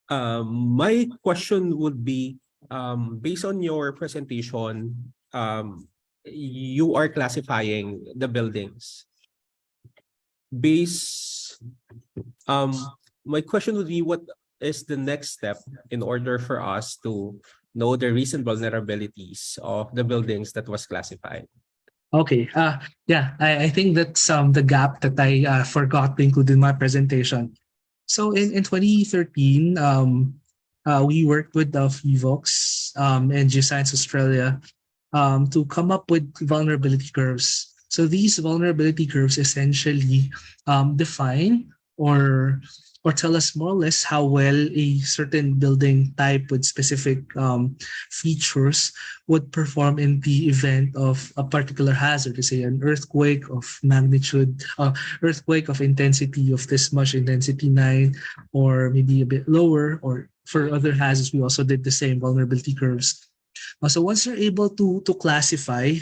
[SPEAKER 1] my question would be, based on your presentation, you are classifying the buildings. My question would be, what is the next step in order for us to know the recent vulnerabilities of the buildings that was classified?
[SPEAKER 3] Okay. I think that's the gap that I forgot to include in my presentation. So in 2013, we worked with the FIVOX and Geoscience Australia to come up with vulnerability curves. So these vulnerability curves essentially define or tell us more or less how well a certain building type with specific features would perform in the event of a particular hazard, say an earthquake of magnitude, earthquake of intensity of this much, intensity 9, or maybe a bit lower, or for other hazards, we also did the same vulnerability curves. So once you're able to classify,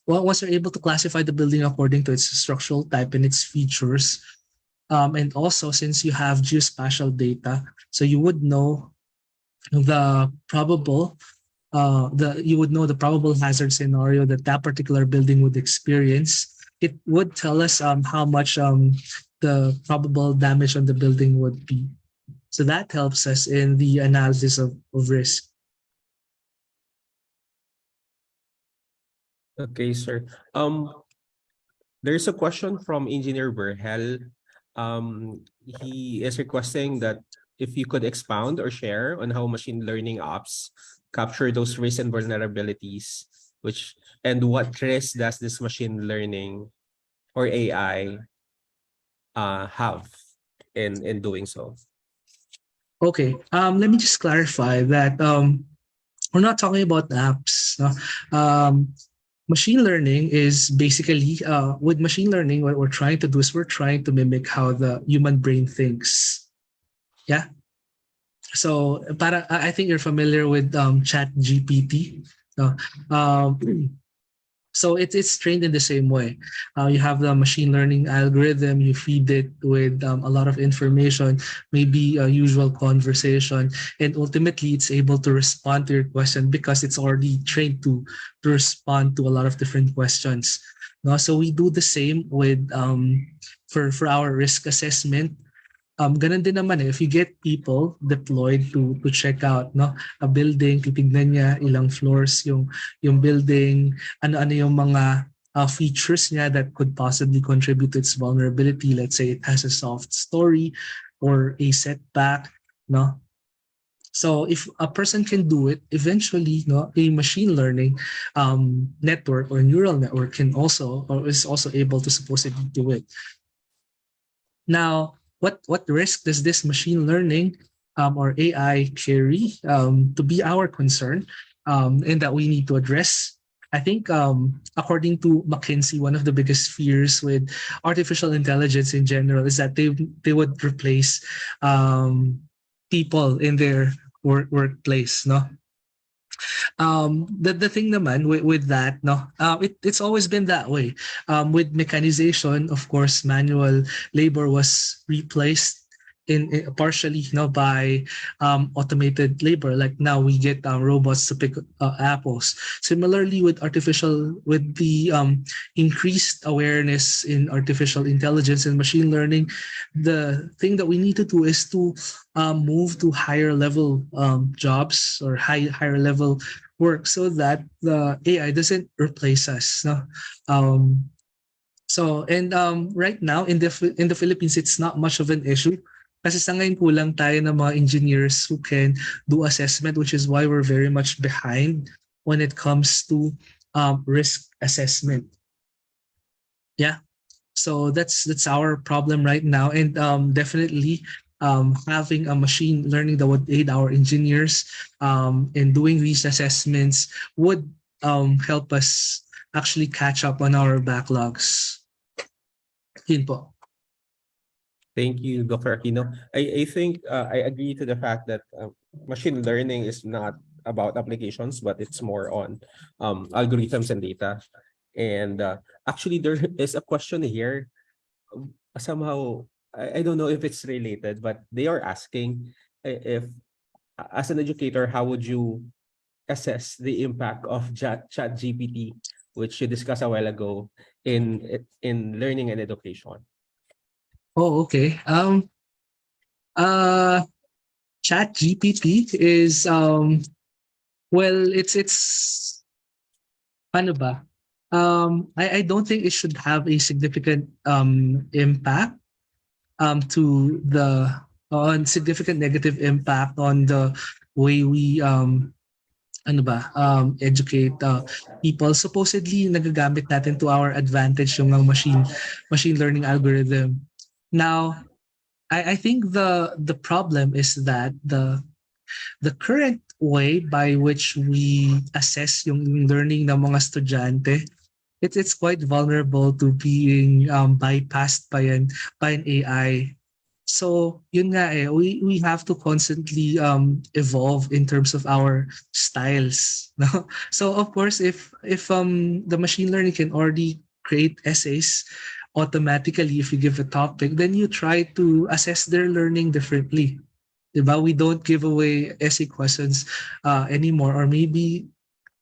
[SPEAKER 3] once you're able to classify the building according to its structural type and its features, and also since you have geospatial data, so you would know the probable the probable hazard scenario that that particular building would experience. It would tell us how much the probable damage on the building would be. So that helps us in the analysis of risk.
[SPEAKER 1] Okay, sir. There's a question from Engineer Berhel. He is requesting that if you could expound or share on how machine learning apps capture those risks and vulnerabilities, and what risk does this machine learning or AI have in doing so?
[SPEAKER 3] Okay, let me just clarify that we're not talking about apps. No? Machine learning is basically, with machine learning, what we're trying to do is we're trying to mimic how the human brain thinks. Yeah. So, I think you're familiar with Chat GPT. No? So it's trained in the same way. You have the machine learning algorithm, you feed it with a lot of information, maybe a usual conversation, and ultimately it's able to respond to your question because it's already trained to respond to a lot of different questions. No? So we do the same with for our risk assessment. Ganun din naman eh, if you get people deployed to check out no a building, titignan niya ilang floors yung building, ano-ano yung mga features niya that could possibly contribute to its vulnerability. Let's say it has a soft story or a setback, no. So if a person can do it, eventually, no, a machine learning network or neural network can also or is also able to supposedly do it. Now, what risk does this machine learning or AI carry to be our concern and that we need to address? I think according to McKinsey, one of the biggest fears with artificial intelligence in general is that they would replace people in their workplace. No, the thing naman with that no it's always been that way. With mechanization, of course, manual labor was replaced in partially by automated labor. Like now we get robots to pick apples. Similarly with the increased awareness in artificial intelligence and machine learning, the thing that we need to do is to move to higher level jobs or higher level work so that the AI doesn't replace us. No? Right now in the Philippines, it's not much of an issue. Kasi sa ngayon kulang tayo ng mga engineers who can do assessment, which is why we're very much behind when it comes to risk assessment. Yeah. So that's our problem right now, and definitely having a machine learning that would aid our engineers in doing these assessments would help us actually catch up on our backlogs. Yun po.
[SPEAKER 1] Thank you, Dr. Aquino. I think I agree to the fact that machine learning is not about applications, but it's more on algorithms and data. And actually, there is a question here. Somehow, I don't know if it's related, but they are asking if, as an educator, how would you assess the impact of chat GPT, which you discussed a while ago, in learning and education?
[SPEAKER 3] Oh, okay. Chat GPT is well, it's ano ba? I don't think it should have a significant impact to the on significant negative impact on the way we educate people. Supposedly nagagamit natin to our advantage yung machine learning algorithm. Now, I think the problem is that the current way by which we assess yung learning ng mga estudyante, it's quite vulnerable to being bypassed by an AI. So yun nga eh, we have to constantly evolve in terms of our styles. No? So of course, if the machine learning can already create essays automatically if you give a topic, then you try to assess their learning differently. Diba? We don't give away essay questions anymore, or maybe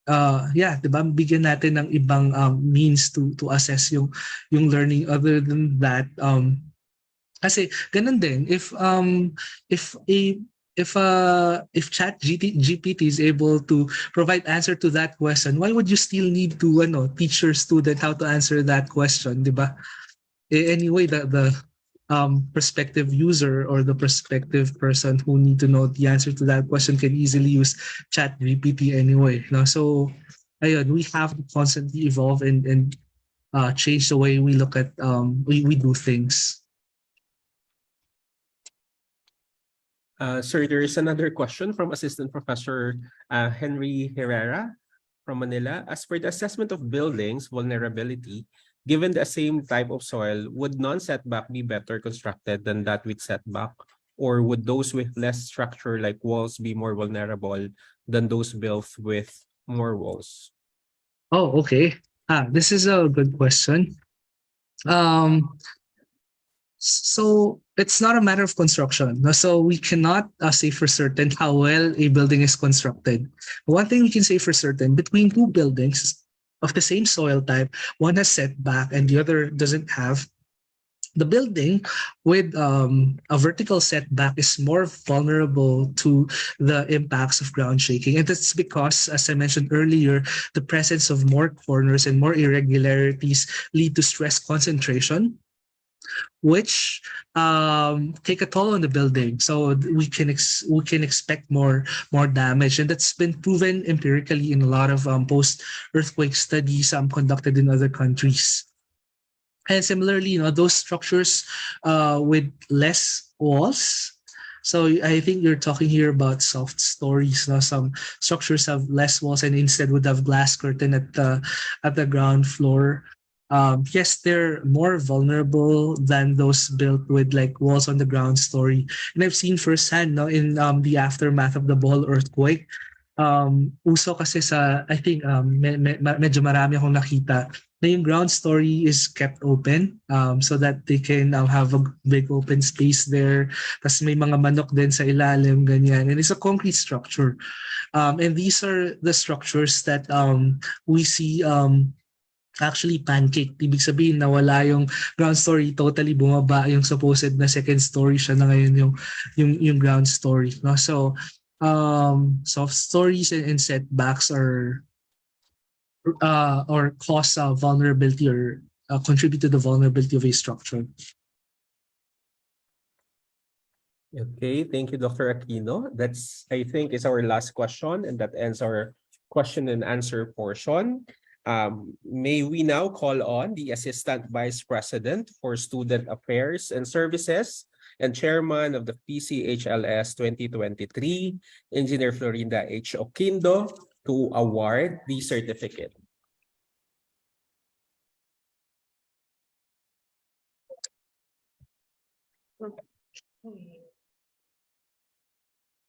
[SPEAKER 3] diba, bigyan natin ng ibang means to assess yung learning other than that. Kasi ganun din, if chat GPT is able to provide answer to that question, why would you still need to teach your student how to answer that question, diba? Anyway, the prospective user or the prospective person who need to know the answer to that question can easily use chat GPT anyway. No? So ayun, we have to constantly evolve and change the way we look at we do things.
[SPEAKER 1] Sir, there is another question from Assistant Professor Henry Herrera from Manila. As for the assessment of buildings vulnerability, given the same type of soil, would non-setback be better constructed than that with setback? Or would those with less structure like walls be more vulnerable than those built with more walls?
[SPEAKER 3] Oh, okay. This is a good question. Um, so it's not a matter of construction. No? So we cannot say for certain how well a building is constructed. One thing we can say for certain, between two buildings of the same soil type, one has setback and the other doesn't have. The building with a vertical setback is more vulnerable to the impacts of ground shaking. And that's because, as I mentioned earlier, the presence of more corners and more irregularities lead to stress concentration, which take a toll on the building. So we can expect more damage, and that's been proven empirically in a lot of post earthquake studies conducted in other countries. And similarly, those structures with less walls. So I think you're talking here about soft stories. Now, some structures have less walls and instead would have glass curtain at the ground floor. Yes, they're more vulnerable than those built with like walls on the ground story. And I've seen firsthand no, in the aftermath of the Bohol earthquake. Uso kasi sa, I think, medyo marami akong nakita na yung ground story is kept open so that they can have a big open space there. Tapos may mga manok din sa ilalim, ganyan. And it's a concrete structure. And these are the structures that we see actually pancake. Ibig sabihin nawala yung ground story, totally bumaba yung supposed na second story siya na ngayon yung ground story. No? So, soft stories and setbacks are or cause vulnerability or contribute to the vulnerability of a structure.
[SPEAKER 1] Okay, thank you, Dr. Aquino. That's, I think, is our last question, and that ends our question and answer portion. May we now call on the Assistant Vice President for Student Affairs and Services and Chairman of the PCHLS 2023, Engineer Florinda H. Oquindo, to award the certificate.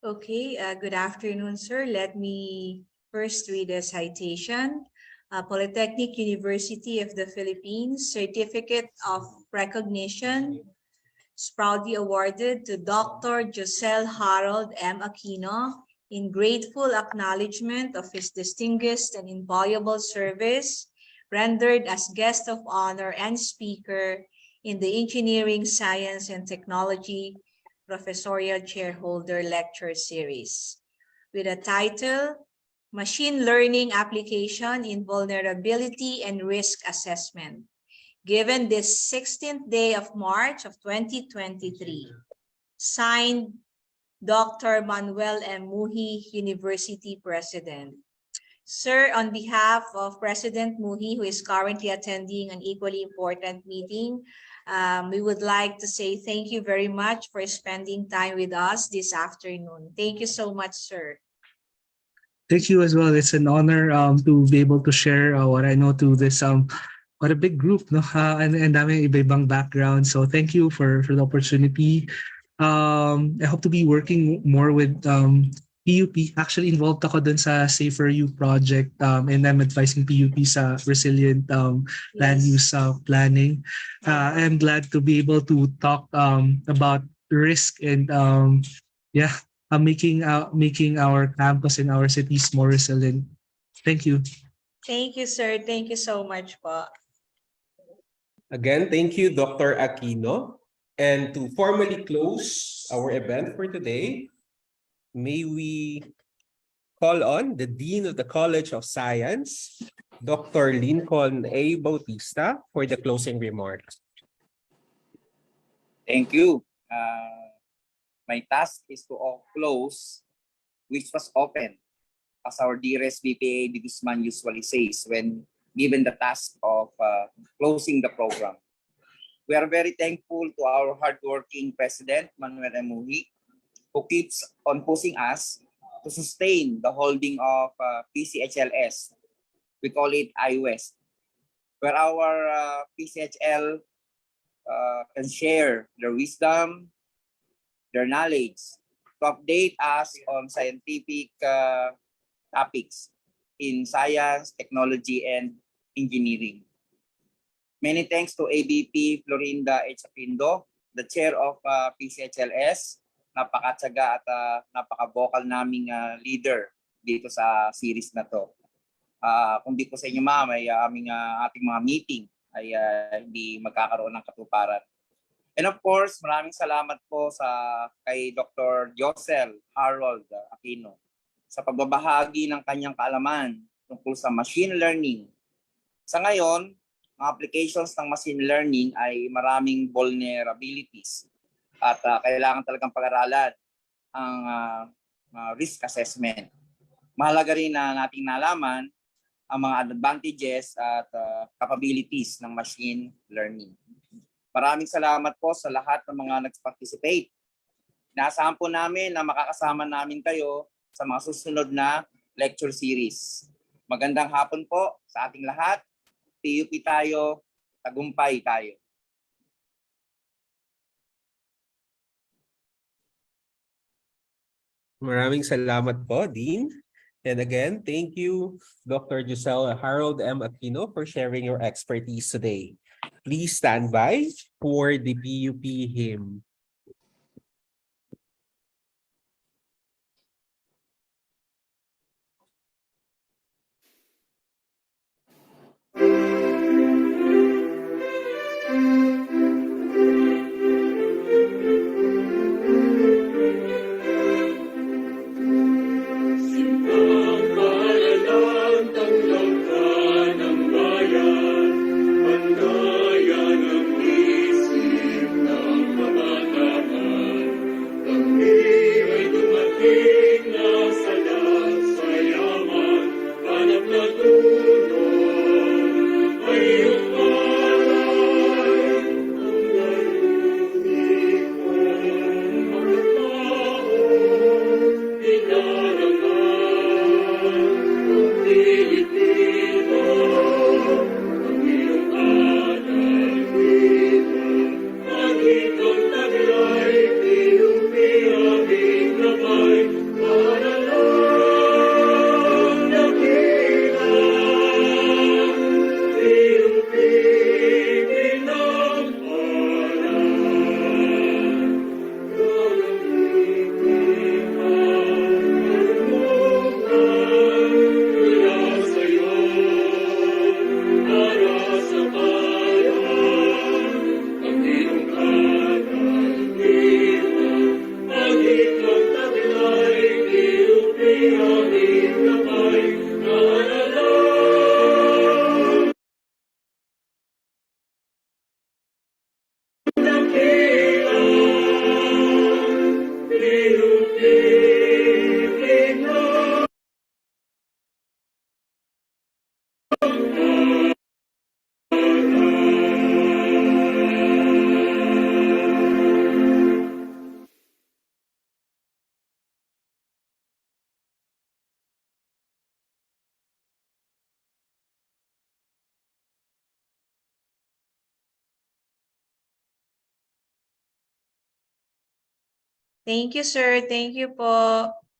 [SPEAKER 4] Okay, good afternoon, sir. Let me first read a citation. Polytechnic University of the Philippines Certificate of Recognition is proudly awarded to Dr. Josel Harold M. Aquino in grateful acknowledgement of his distinguished and invaluable service rendered as guest of honor and speaker in the Engineering, Science, and Technology Professorial Chairholder Lecture Series with a title, Machine Learning Application in Vulnerability and Risk Assessment, given this 16th day of March of 2023. Signed, Dr. Manuel M. Muhi, University President. Sir, on behalf of President Muhi, who is currently attending an equally important meeting, we would like to say thank you very much for spending time with us this afternoon. Thank you so much, sir.
[SPEAKER 3] Thank you as well. It's an honor to be able to share what I know to this what a big group, no? And dami iba-ibang background. So thank you for the opportunity. I hope to be working more with PUP. Actually involved ako dun sa Safer You project and I'm advising PUP sa resilient land use planning. I'm glad to be able to talk about risk and making our campus and our cities more resilient. Thank you.
[SPEAKER 4] Thank you, sir. Thank you so much po.
[SPEAKER 1] Again, thank you, Dr. Aquino. And to formally close our event for today, may we call on the Dean of the College of Science, Dr. Lincoln A. Bautista, for the closing remarks.
[SPEAKER 5] Thank you. My task is to close which was open, as our dearest BPA de Guzman usually says when given the task of closing the program. We are very thankful to our hardworking President, Manuel M. Muhi, who keeps on pushing us to sustain the holding of PCHLS. We call it iWest, where our PCHL can share their wisdom, their knowledge, to update us on scientific topics in science, technology, and Engineering. Many thanks to ABP Florinda H. Apindo, the chair of PCHLS. Napakatsaga at napaka-vocal naming leader dito sa series na to. Kung di po sa inyo ma'am, ay ating mga meeting ay hindi magkakaroon ng katuparan. And of course, maraming salamat po kay Dr. Josel Harold Aquino sa pagbabahagi ng kanyang kaalaman tungkol sa machine learning. Sa ngayon, ang applications ng machine learning ay maraming vulnerabilities at kailangan talagang pag-aralan ang risk assessment. Mahalaga rin na nating nalaman ang mga advantages at capabilities ng machine learning. Maraming salamat po sa lahat ng mga nag-participate. Inaasahan po namin na makakasama namin kayo sa mga susunod na lecture series. Magandang hapon po sa ating lahat. PUP tayo, tagumpay tayo.
[SPEAKER 1] Maraming salamat po, Dean. And again, thank you, Dr. Giselle Harold M. Aquino, for sharing your expertise today. Please stand by for the PUP hymn.
[SPEAKER 4] Thank you, sir. Thank you po.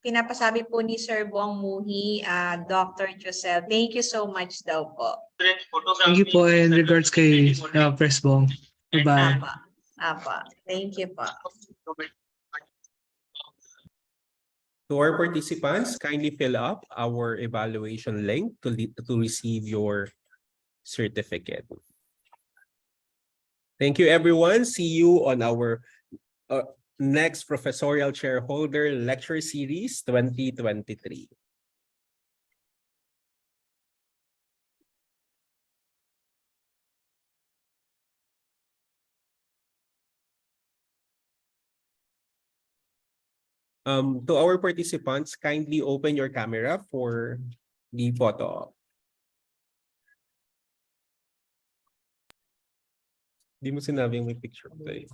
[SPEAKER 4] Pinapasabi po ni Sir Bong Muhi, Dr. Josel. Thank you so much daw po.
[SPEAKER 3] Thank you po and regards kay Press Bong. Bye-bye.
[SPEAKER 4] Apa. Thank you po.
[SPEAKER 1] To our participants, kindly fill up our evaluation link to receive your certificate. Thank you, everyone. See you on our next Professorial Chairholder Lecture Series 2023. To our participants, kindly open your camera for the photo. Di mo sinabing may picture tayo.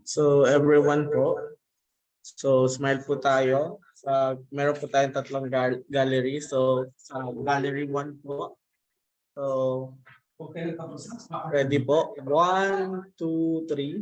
[SPEAKER 6] So everyone po, so smile po tayo. Meron po tayong tatlong gallery. So gallery 1 po. So ready po. 1, 2, 3.